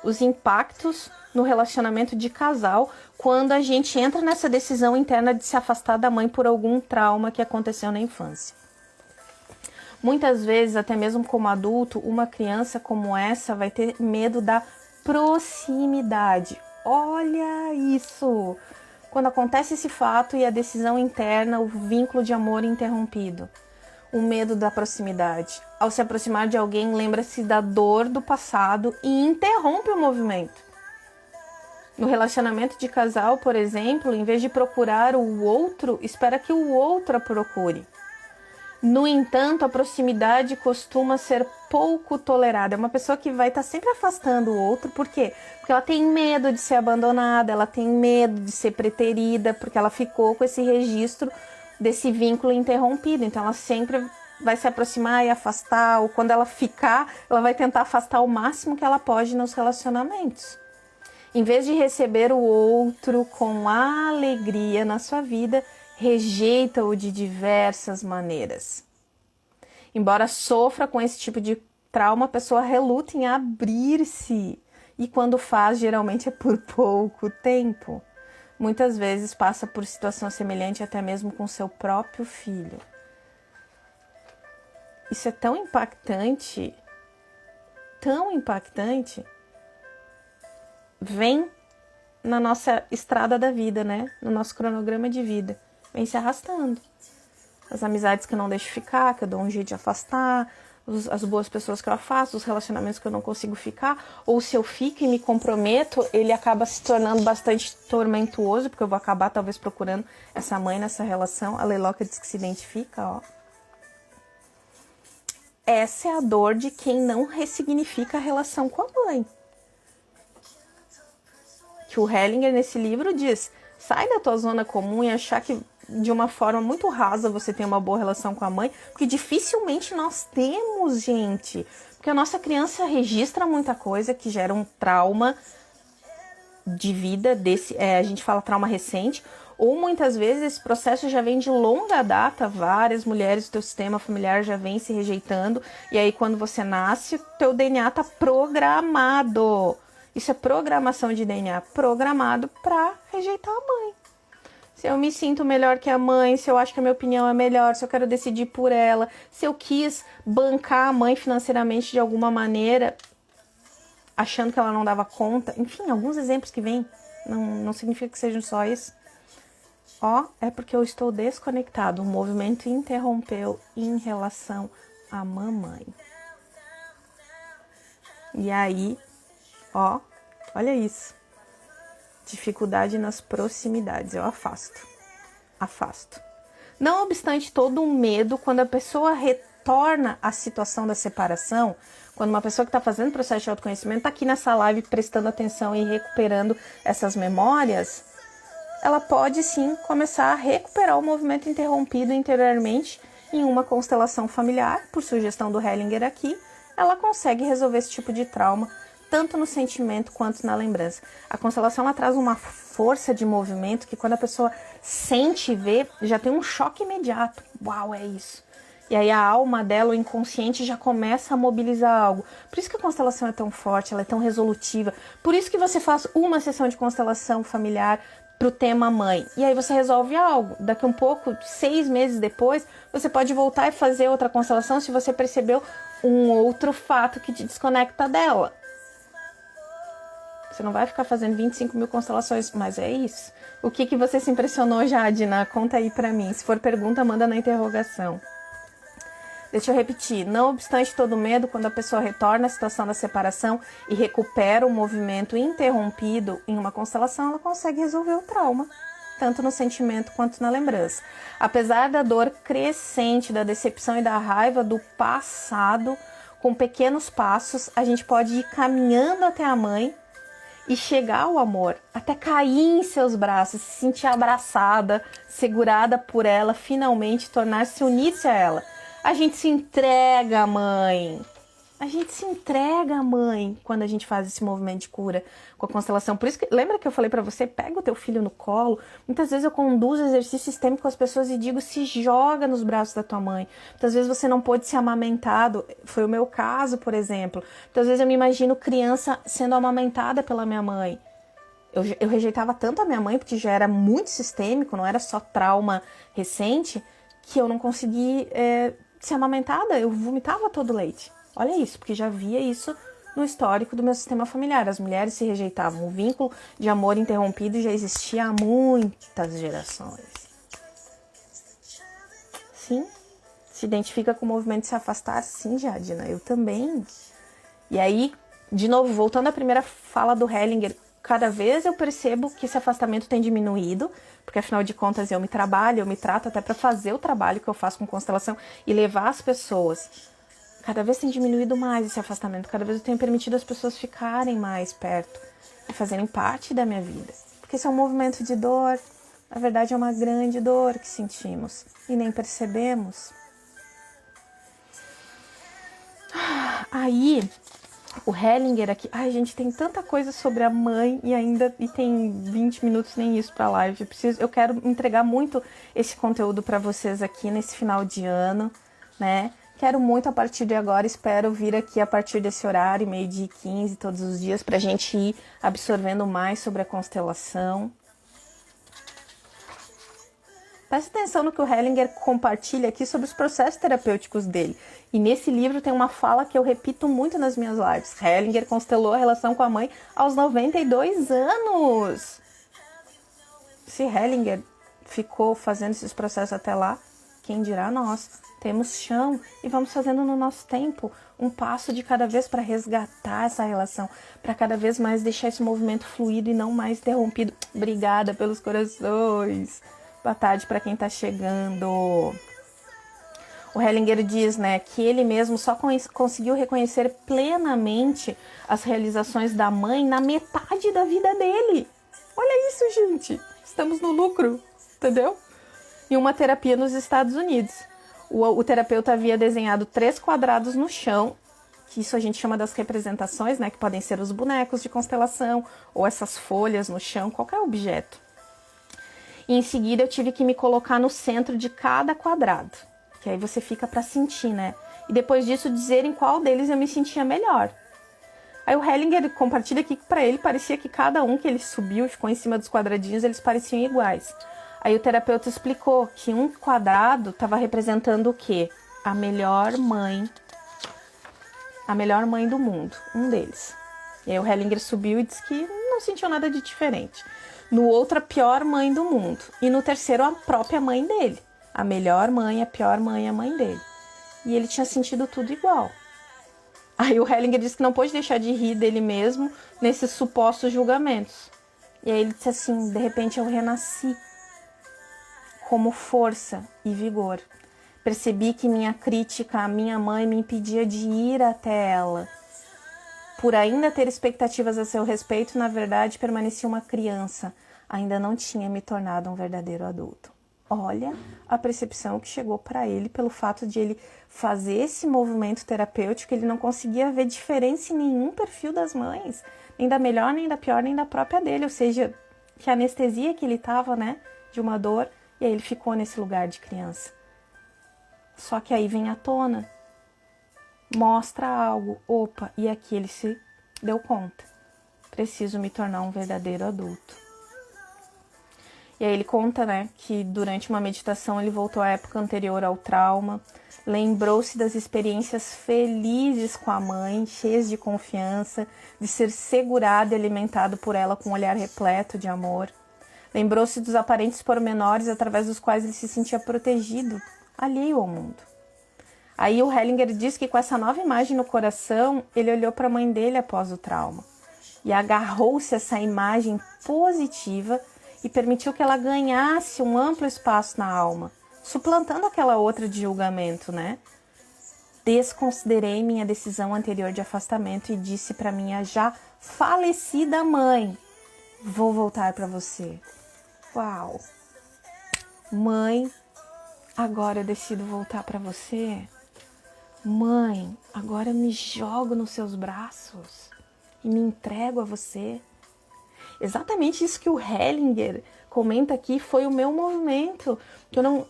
Os impactos no relacionamento de casal quando a gente entra nessa decisão interna de se afastar da mãe por algum trauma que aconteceu na infância. Muitas vezes, até mesmo como adulto, uma criança como essa vai ter medo da proximidade. Olha isso! Quando acontece esse fato e a decisão interna, o vínculo de amor interrompido. o medo da proximidade. Ao se aproximar de alguém, lembra-se da dor do passado e interrompe o movimento. No relacionamento de casal, por exemplo, em vez de procurar o outro, espera que o outro a procure. No entanto, a proximidade costuma ser pouco tolerada. É uma pessoa que vai estar sempre afastando o outro. Por quê? Porque ela tem medo de ser abandonada, ela tem medo de ser preterida, porque ela ficou com esse registro desse vínculo interrompido. Então, ela sempre vai se aproximar e afastar, ou quando ela ficar, ela vai tentar afastar o máximo que ela pode nos relacionamentos. Em vez de receber o outro com alegria na sua vida, rejeita-o de diversas maneiras. Embora sofra com esse tipo de trauma, a pessoa reluta em abrir-se. E quando faz, geralmente é por pouco tempo. Muitas vezes passa por situação semelhante até mesmo com seu próprio filho. Isso é tão impactante, vem na nossa estrada da vida, né? No nosso cronograma de vida. Vem se arrastando. As amizades que eu não deixo ficar, que eu dou um jeito de afastar, as boas pessoas que eu afasto, os relacionamentos que eu não consigo ficar, ou se eu fico e me comprometo, ele acaba se tornando bastante tormentuoso, porque eu vou acabar talvez procurando essa mãe nessa relação. A Leiloca diz que se identifica, ó. Essa é a dor de quem não ressignifica a relação com a mãe. Que o Hellinger nesse livro diz, sai da tua zona comum e achar que de uma forma muito rasa você tem uma boa relação com a mãe, porque dificilmente nós temos, gente. Porque a nossa criança registra muita coisa que gera um trauma de vida, a gente fala trauma recente, ou muitas vezes esse processo já vem de longa data, várias mulheres do teu sistema familiar já vem se rejeitando, e aí quando você nasce, o teu DNA tá programado. Isso é programação de DNA, programado para rejeitar a mãe. Se eu me sinto melhor que a mãe, se eu acho que a minha opinião é melhor, se eu quero decidir por ela, se eu quis bancar a mãe financeiramente de alguma maneira, achando que ela não dava conta. Enfim, alguns exemplos que vêm, não significa que sejam só isso. Ó, é porque eu estou desconectado. O movimento interrompeu em relação à mamãe. E aí, ó, olha isso. Dificuldade nas proximidades, eu afasto. Não obstante todo um medo, quando a pessoa retorna à situação da separação, quando uma pessoa que está fazendo processo de autoconhecimento está aqui nessa live prestando atenção e recuperando essas memórias, ela pode sim começar a recuperar o movimento interrompido interiormente em uma constelação familiar, por sugestão do Hellinger aqui, ela consegue resolver esse tipo de trauma, tanto no sentimento quanto na lembrança. A constelação ela traz uma força de movimento que quando a pessoa sente e vê, já tem um choque imediato. Uau, é isso. E aí a alma dela, o inconsciente, já começa a mobilizar algo. Por isso que a constelação é tão forte, ela é tão resolutiva. Por isso que você faz uma sessão de constelação familiar pro tema mãe. E aí você resolve algo. Daqui um pouco, 6 meses depois, você pode voltar e fazer outra constelação se você percebeu um outro fato que te desconecta dela. Você não vai ficar fazendo 25 mil constelações, mas é isso. O que você se impressionou, Jadina? Conta aí pra mim. Se for pergunta, manda na interrogação. Deixa eu repetir. Não obstante todo medo, quando a pessoa retorna à situação da separação e recupera o movimento interrompido em uma constelação, ela consegue resolver o trauma, tanto no sentimento quanto na lembrança. Apesar da dor crescente, da decepção e da raiva do passado, com pequenos passos, a gente pode ir caminhando até a mãe e chegar ao amor, até cair em seus braços, se sentir abraçada, segurada por ela, finalmente tornar-se unir-se a ela. A gente se entrega à mãe. A gente se entrega à mãe quando a gente faz esse movimento de cura com a constelação. Por isso que, lembra que eu falei pra você, pega o teu filho no colo. Muitas vezes eu conduzo exercício sistêmico com as pessoas e digo, se joga nos braços da tua mãe. Muitas vezes você não pôde ser amamentado. Foi o meu caso, por exemplo. Muitas vezes eu me imagino criança sendo amamentada pela minha mãe. Eu rejeitava tanto a minha mãe, porque já era muito sistêmico, não era só trauma recente, que eu não consegui ser amamentada. Eu vomitava todo o leite. Olha isso, porque já via isso no histórico do meu sistema familiar. As mulheres se rejeitavam. O vínculo de amor interrompido já existia há muitas gerações. Sim, Se identifica com o movimento de se afastar? Sim, Jadina, eu também. E aí, de novo, voltando à primeira fala do Hellinger, cada vez eu percebo que esse afastamento tem diminuído, porque afinal de contas eu me trabalho, eu me trato até para fazer o trabalho que eu faço com constelação e levar as pessoas. Cada vez tem diminuído mais esse afastamento, cada vez eu tenho permitido as pessoas ficarem mais perto e fazerem parte da minha vida. Porque esse é um movimento de dor, na verdade é uma grande dor que sentimos e nem percebemos. Aí, o Hellinger aqui... Ai, gente, tem tanta coisa sobre a mãe e tem 20 minutos nem isso pra live. Eu quero entregar muito esse conteúdo pra vocês aqui nesse final de ano, né? Quero muito a partir de agora, espero vir aqui a partir desse horário, 12h15, todos os dias, pra gente ir absorvendo mais sobre a constelação. Presta atenção no que o Hellinger compartilha aqui sobre os processos terapêuticos dele. E nesse livro tem uma fala que eu repito muito nas minhas lives. Hellinger constelou a relação com a mãe aos 92 anos. Se Hellinger ficou fazendo esses processos até lá, quem dirá nós? Temos chão e vamos fazendo no nosso tempo um passo de cada vez para resgatar essa relação, para cada vez mais deixar esse movimento fluido e não mais interrompido. Obrigada pelos corações. Boa tarde para quem está chegando. O Hellinger diz, né, que ele mesmo só conseguiu reconhecer plenamente as realizações da mãe na metade da vida dele. Olha isso, gente. Estamos no lucro, entendeu? Em uma terapia nos Estados Unidos. O terapeuta havia desenhado 3 quadrados no chão, que isso a gente chama das representações, né, que podem ser os bonecos de constelação ou essas folhas no chão, qualquer objeto. E em seguida eu tive que me colocar no centro de cada quadrado, que aí você fica para sentir, né? E depois disso dizer em qual deles eu me sentia melhor. Aí o Hellinger compartilha aqui que para ele parecia que cada um que ele subiu e ficou em cima dos quadradinhos, eles pareciam iguais. Aí o terapeuta explicou que um quadrado estava representando o quê? A melhor mãe do mundo, um deles. E aí o Hellinger subiu e disse que não sentiu nada de diferente. No outro, a pior mãe do mundo. E no terceiro, a própria mãe dele. A melhor mãe, a pior mãe, a mãe dele. E ele tinha sentido tudo igual. Aí o Hellinger disse que não pôde deixar de rir dele mesmo nesses supostos julgamentos. E aí ele disse assim, de repente eu renasci como força e vigor. Percebi que minha crítica à minha mãe me impedia de ir até ela. Por ainda ter expectativas a seu respeito, na verdade, permanecia uma criança. Ainda não tinha me tornado um verdadeiro adulto. Olha a percepção que chegou para ele pelo fato de ele fazer esse movimento terapêutico. Ele não conseguia ver diferença em nenhum perfil das mães. Nem da melhor, nem da pior, nem da própria dele. Ou seja, que a anestesia que ele estava, né, de uma dor. E aí ele ficou nesse lugar de criança. Só que aí vem à tona. Mostra algo. Opa, e aqui ele se deu conta. Preciso me tornar um verdadeiro adulto. E aí ele conta, né, que durante uma meditação ele voltou à época anterior ao trauma, lembrou-se das experiências felizes com a mãe, cheias de confiança, de ser segurado e alimentado por ela com um olhar repleto de amor. Lembrou-se dos aparentes pormenores através dos quais ele se sentia protegido, alheio ao mundo. Aí o Hellinger diz que com essa nova imagem no coração, ele olhou para a mãe dele após o trauma e agarrou-se a essa imagem positiva e permitiu que ela ganhasse um amplo espaço na alma, suplantando aquela outra de julgamento, né? Desconsiderei minha decisão anterior de afastamento e disse para minha já falecida mãe, vou voltar para você. Uau! Mãe, agora eu decido voltar para você. Mãe, agora eu me jogo nos seus braços e me entrego a você. Exatamente isso que o Hellinger comenta aqui foi o meu movimento.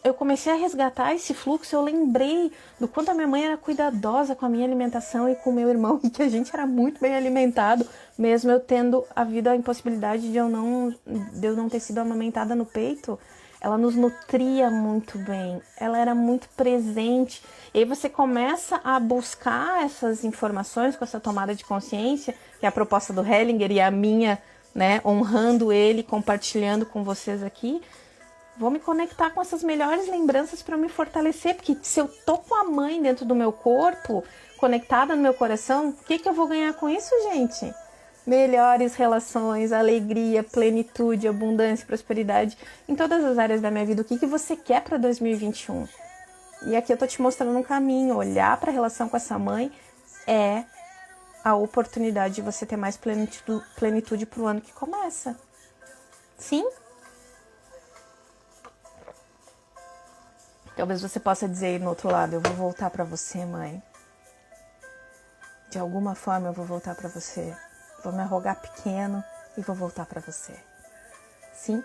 Eu comecei a resgatar esse fluxo, eu lembrei do quanto a minha mãe era cuidadosa com a minha alimentação e com o meu irmão, e que a gente era muito bem alimentado, mesmo eu tendo havido a impossibilidade de eu não ter sido amamentada no peito. Ela nos nutria muito bem, ela era muito presente. E aí você começa a buscar essas informações com essa tomada de consciência, que é a proposta do Hellinger e a minha, né, honrando ele, compartilhando com vocês aqui. Vou me conectar com essas melhores lembranças para me fortalecer, porque se eu tô com a mãe dentro do meu corpo, conectada no meu coração, o que eu vou ganhar com isso, gente? Melhores relações, alegria, plenitude, abundância, prosperidade em todas as áreas da minha vida. O que você quer para 2021? E aqui eu tô te mostrando um caminho. Olhar para a relação com essa mãe é a oportunidade de você ter mais plenitude pro ano que começa. Sim? Talvez você possa dizer aí no outro lado, eu vou voltar para você, mãe. De alguma forma eu vou voltar para você. Vou me arrogar pequeno e vou voltar para você. Sim?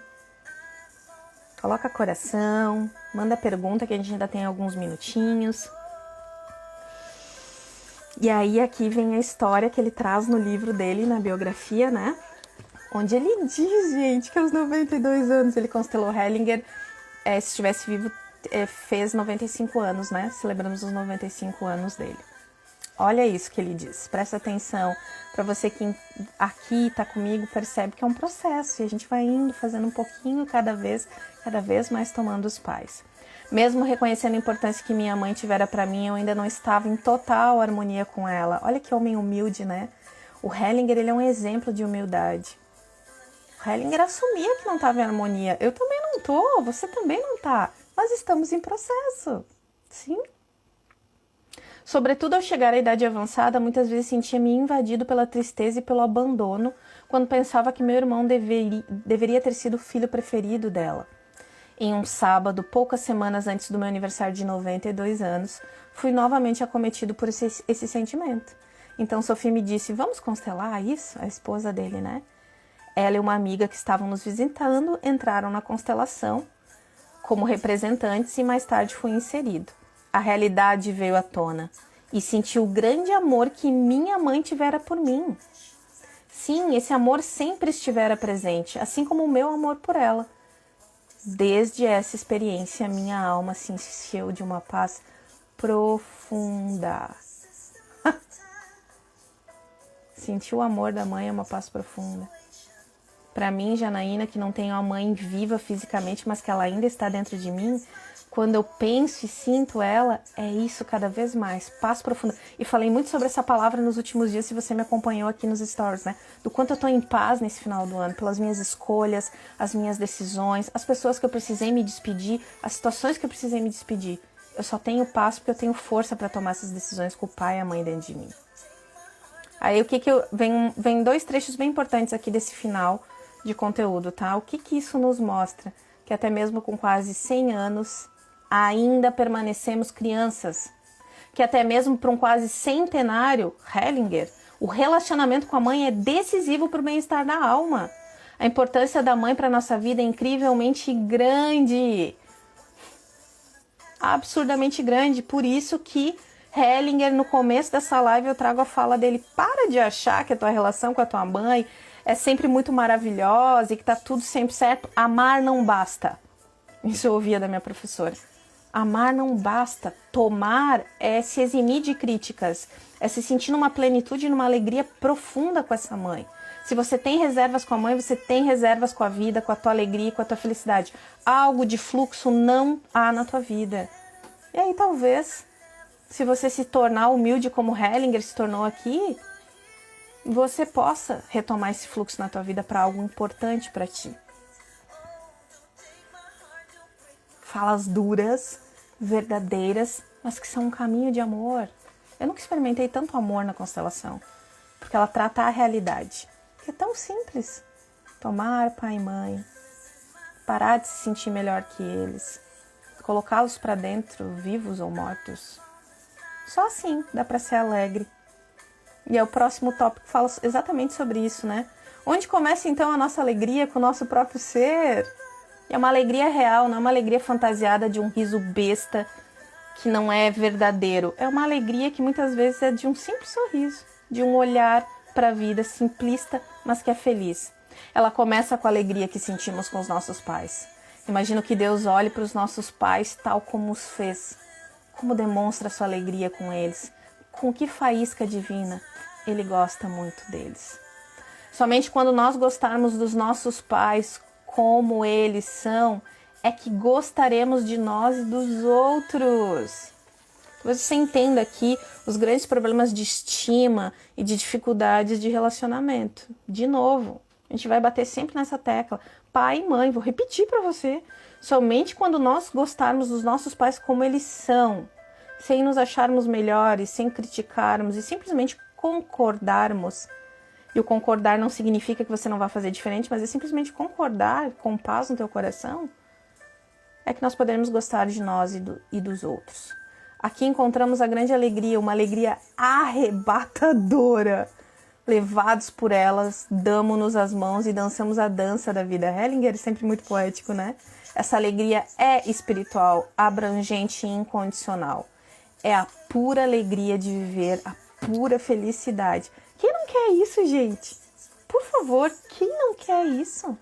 Coloca coração, manda pergunta que a gente ainda tem alguns minutinhos. E aí aqui vem a história que ele traz no livro dele, na biografia, né? Onde ele diz, gente, que aos 92 anos ele constelou Hellinger. Se estivesse vivo, fez 95 anos, né? Celebramos os 95 anos dele. Olha isso que ele diz, presta atenção. Para você que aqui está comigo, percebe que é um processo. E a gente vai indo, fazendo um pouquinho cada vez mais tomando os pais. Mesmo reconhecendo a importância que minha mãe tivera para mim, eu ainda não estava em total harmonia com ela. Olha que homem humilde, né? O Hellinger, ele é um exemplo de humildade. O Hellinger assumia que não estava em harmonia. Eu também não tô, você também não tá. Mas estamos em processo. Sim? Sobretudo ao chegar à idade avançada, muitas vezes sentia-me invadido pela tristeza e pelo abandono quando pensava que meu irmão deveria ter sido o filho preferido dela. Em um sábado, poucas semanas antes do meu aniversário de 92 anos, fui novamente acometido por esse sentimento. Então Sophie me disse, vamos constelar isso? A esposa dele, né? Ela e uma amiga que estavam nos visitando entraram na constelação como representantes e mais tarde fui inserido. A realidade veio à tona e senti o grande amor que minha mãe tivera por mim. Sim, esse amor sempre estivera presente, assim como o meu amor por ela. Desde essa experiência, minha alma se encheu de uma paz profunda. Sentir o amor da mãe é uma paz profunda. Para mim, Janaína, que não tenho a mãe viva fisicamente, mas que ela ainda está dentro de mim, quando eu penso e sinto ela, é isso cada vez mais, paz profunda. E falei muito sobre essa palavra nos últimos dias, se você me acompanhou aqui nos stories, né? Do quanto eu tô em paz nesse final do ano, pelas minhas escolhas, as minhas decisões, as pessoas que eu precisei me despedir, as situações que eu precisei me despedir. Eu só tenho paz porque eu tenho força para tomar essas decisões com o pai e a mãe dentro de mim. Aí o que eu... Vem dois trechos bem importantes aqui desse final de conteúdo, tá? O que isso nos mostra? Que até mesmo com quase 100 anos... ainda permanecemos crianças, que até mesmo para um quase centenário, Hellinger, o relacionamento com a mãe é decisivo para o bem-estar da alma. A importância da mãe para a nossa vida é incrivelmente grande, absurdamente grande, por isso que Hellinger, no começo dessa live, eu trago a fala dele, para de achar que a tua relação com a tua mãe é sempre muito maravilhosa e que tá tudo sempre certo, amar não basta. Isso eu ouvia da minha professora. Amar não basta, tomar é se eximir de críticas, é se sentir numa plenitude e numa alegria profunda com essa mãe. Se você tem reservas com a mãe, você tem reservas com a vida, com a tua alegria, com a tua felicidade. Algo de fluxo não há na tua vida. E aí talvez, se você se tornar humilde como Hellinger se tornou aqui, você possa retomar esse fluxo na tua vida para algo importante para ti. Falas duras, verdadeiras, mas que são um caminho de amor. Eu nunca experimentei tanto amor na constelação, porque ela trata a realidade, que é tão simples. Tomar pai e mãe, parar de se sentir melhor que eles, colocá-los para dentro, vivos ou mortos. Só assim dá para ser alegre. E é o próximo tópico que fala exatamente sobre isso, né? Onde começa então a nossa alegria com o nosso próprio ser? É uma alegria real, não é uma alegria fantasiada de um riso besta que não é verdadeiro. É uma alegria que muitas vezes é de um simples sorriso, de um olhar para a vida simplista, mas que é feliz. Ela começa com a alegria que sentimos com os nossos pais. Imagino que Deus olhe para os nossos pais tal como os fez. Como demonstra sua alegria com eles. Com que faísca divina Ele gosta muito deles. Somente quando nós gostarmos dos nossos pais como eles são, é que gostaremos de nós e dos outros. Talvez você entenda aqui os grandes problemas de estima e de dificuldades de relacionamento. De novo, a gente vai bater sempre nessa tecla. Pai e mãe, vou repetir para você. Somente quando nós gostarmos dos nossos pais como eles são, sem nos acharmos melhores, sem criticarmos e simplesmente concordarmos. E o concordar não significa que você não vai fazer diferente, mas é simplesmente concordar com paz no teu coração. É que nós poderemos gostar de nós e dos outros. Aqui encontramos a grande alegria, uma alegria arrebatadora. Levados por elas, damos-nos as mãos e dançamos a dança da vida. Hellinger é sempre muito poético, né? Essa alegria é espiritual, abrangente e incondicional. É a pura alegria de viver, a pura felicidade. Quem não quer isso, gente? Por favor, quem não quer isso?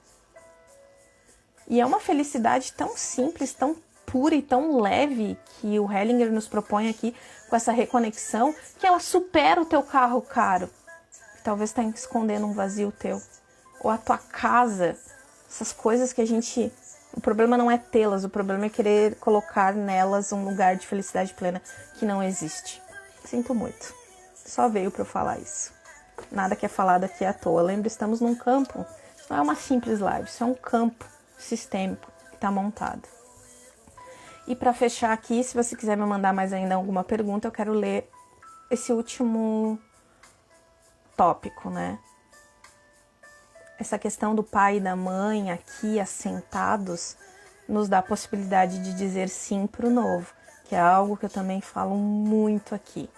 E é uma felicidade tão simples, tão pura e tão leve que o Hellinger nos propõe aqui com essa reconexão, que ela supera o teu carro caro. Talvez está escondendo um vazio teu. Ou a tua casa. Essas coisas que a gente... O problema não é tê-las, o problema é querer colocar nelas um lugar de felicidade plena que não existe. Sinto muito. Só veio para eu falar isso. Nada que é falado aqui é à toa. Lembra, estamos num campo. Não é uma simples live, isso é um campo sistêmico que está montado. E para fechar aqui, se você quiser me mandar mais ainda alguma pergunta, eu quero ler esse último tópico, né? Essa questão do pai e da mãe aqui assentados nos dá a possibilidade de dizer sim para o novo, que é algo que eu também falo muito aqui.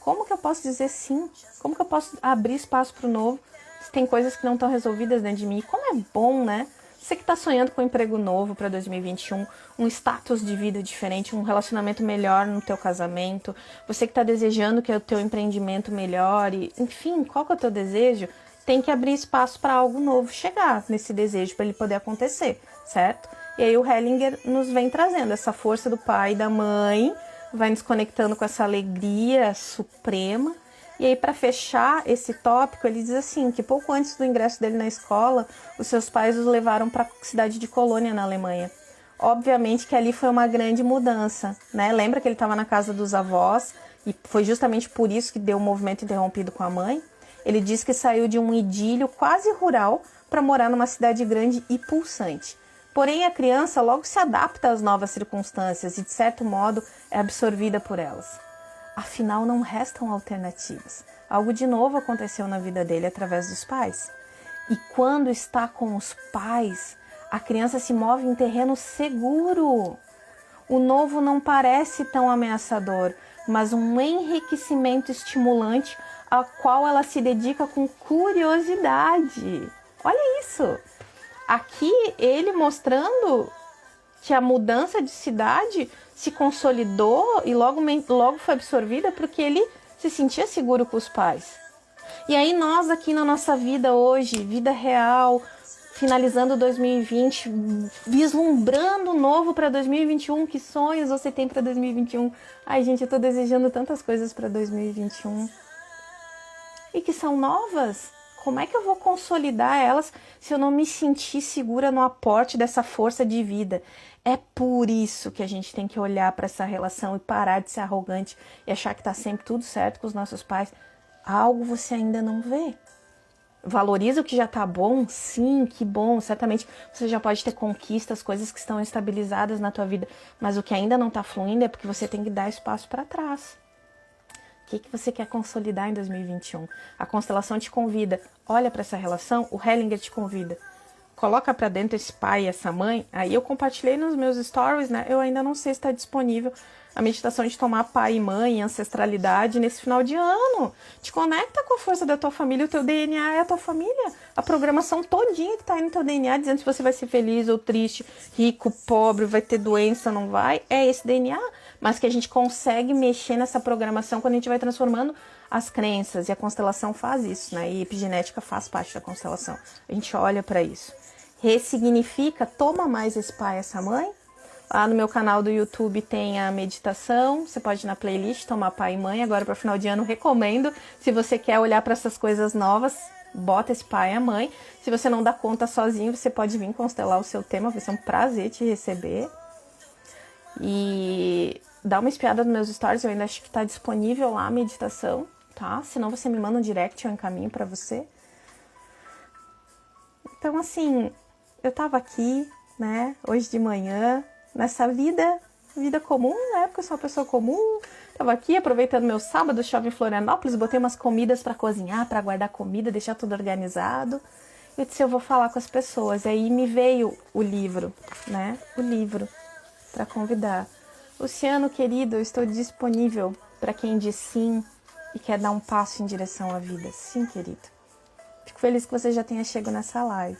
Como que eu posso dizer sim? Como que eu posso abrir espaço para o novo se tem coisas que não estão resolvidas dentro de mim? Como é bom, né? Você que está sonhando com um emprego novo para 2021, um status de vida diferente, um relacionamento melhor no teu casamento, você que está desejando que o teu empreendimento melhore, enfim, qual que é o teu desejo? Tem que abrir espaço para algo novo chegar nesse desejo, para ele poder acontecer, certo? E aí o Hellinger nos vem trazendo essa força do pai e da mãe, vai nos conectando com essa alegria suprema. E aí, para fechar esse tópico, ele diz assim, que pouco antes do ingresso dele na escola, os seus pais os levaram para a cidade de Colônia, na Alemanha. Obviamente que ali foi uma grande mudança, né? Lembra que ele estava na casa dos avós, e foi justamente por isso que deu o movimento interrompido com a mãe? Ele diz que saiu de um idílio quase rural para morar numa cidade grande e pulsante. Porém, a criança logo se adapta às novas circunstâncias e, de certo modo, é absorvida por elas. Afinal, não restam alternativas. Algo de novo aconteceu na vida dele através dos pais. E quando está com os pais, a criança se move em terreno seguro. O novo não parece tão ameaçador, mas um enriquecimento estimulante a qual ela se dedica com curiosidade. Olha isso! Aqui ele mostrando que a mudança de cidade se consolidou e logo foi absorvida porque ele se sentia seguro com os pais. E aí nós aqui na nossa vida hoje, vida real, finalizando 2020, vislumbrando o novo para 2021, que sonhos você tem para 2021? Ai, gente, eu tô desejando tantas coisas para 2021 e que são novas. Como é que eu vou consolidar elas se eu não me sentir segura no aporte dessa força de vida? É por isso que a gente tem que olhar para essa relação e parar de ser arrogante e achar que está sempre tudo certo com os nossos pais. Algo você ainda não vê. Valoriza o que já está bom? Sim, que bom. Certamente você já pode ter conquistas, coisas que estão estabilizadas na tua vida. Mas o que ainda não está fluindo é porque você tem que dar espaço para trás. O que você quer consolidar em 2021? A constelação te convida. Olha para essa relação, o Hellinger te convida. Coloca para dentro esse pai e essa mãe. Aí eu compartilhei nos meus stories, né? Eu ainda não sei se está disponível a meditação de tomar pai e mãe, ancestralidade nesse final de ano. Te conecta com a força da tua família, o teu DNA é a tua família. A programação todinha que tá aí no teu DNA, dizendo se você vai ser feliz ou triste, rico, pobre, vai ter doença, não vai. É esse DNA, mas que a gente consegue mexer nessa programação quando a gente vai transformando as crenças. E a constelação faz isso, né? E a epigenética faz parte da constelação. A gente olha para isso. Ressignifica, toma mais esse pai e essa mãe. Lá no meu canal do YouTube tem a meditação, você pode ir na playlist Tomar Pai e Mãe, agora para o final de ano recomendo, se você quer olhar para essas coisas novas, bota esse pai e a mãe. Se você não dá conta sozinho, você pode vir constelar o seu tema, vai ser um prazer te receber. E dá uma espiada nos meus stories, eu ainda acho que tá disponível lá a meditação, tá? Senão você me manda um direct, eu encaminho pra você. Então, assim, eu tava aqui, né, hoje de manhã, nessa vida comum, né, porque eu sou uma pessoa comum. Tava aqui aproveitando meu sábado, chove em Florianópolis, botei umas comidas pra cozinhar, pra guardar comida, deixar tudo organizado. Eu disse, eu vou falar com as pessoas. E aí me veio o livro, né, o livro, pra convidar. Luciano, querido, eu estou disponível pra quem diz sim e quer dar um passo em direção à vida. Sim, querido. Fico feliz que você já tenha chegado nessa live.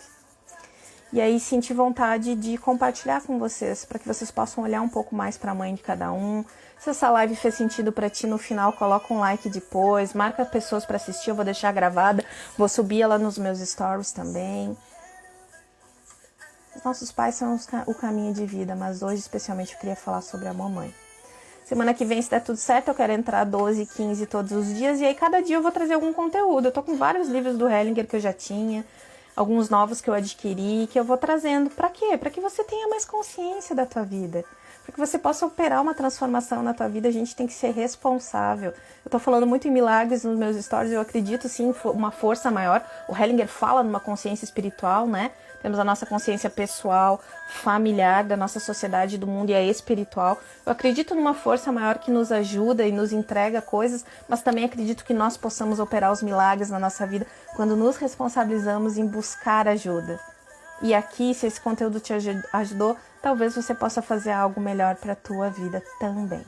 E aí senti vontade de compartilhar com vocês, para que vocês possam olhar um pouco mais para a mãe de cada um. Se essa live fez sentido para ti, no final coloca um like depois, marca pessoas para assistir, eu vou deixar gravada, vou subir ela nos meus stories também. Os nossos pais são o caminho de vida, mas hoje especialmente eu queria falar sobre a mamãe. Semana que vem, se der tudo certo, eu quero entrar 12, 15 todos os dias, e aí cada dia eu vou trazer algum conteúdo. Eu tô com vários livros do Hellinger que eu já tinha, alguns novos que eu adquiri, que eu vou trazendo. Pra quê? Pra que você tenha mais consciência da tua vida. Pra que você possa operar uma transformação na tua vida, a gente tem que ser responsável. Eu tô falando muito em milagres nos meus stories, eu acredito sim em uma força maior. O Hellinger fala numa consciência espiritual, né? Temos a nossa consciência pessoal, familiar, da nossa sociedade, do mundo e a espiritual. Eu acredito numa força maior que nos ajuda e nos entrega coisas, mas também acredito que nós possamos operar os milagres na nossa vida quando nos responsabilizamos em buscar ajuda. E aqui, se esse conteúdo te ajudou, talvez você possa fazer algo melhor para a tua vida também.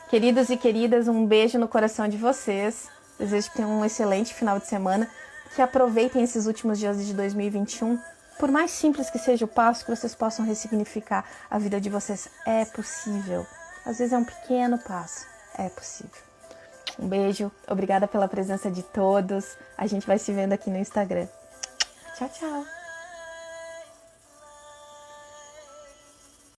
Queridos e queridas, um beijo no coração de vocês. Desejo que tenham um excelente final de semana, que aproveitem esses últimos dias de 2021. Por mais simples que seja o passo, que vocês possam ressignificar a vida de vocês. É possível. Às vezes é um pequeno passo. É possível. Um beijo. Obrigada pela presença de todos. A gente vai se vendo aqui no Instagram. Tchau, tchau.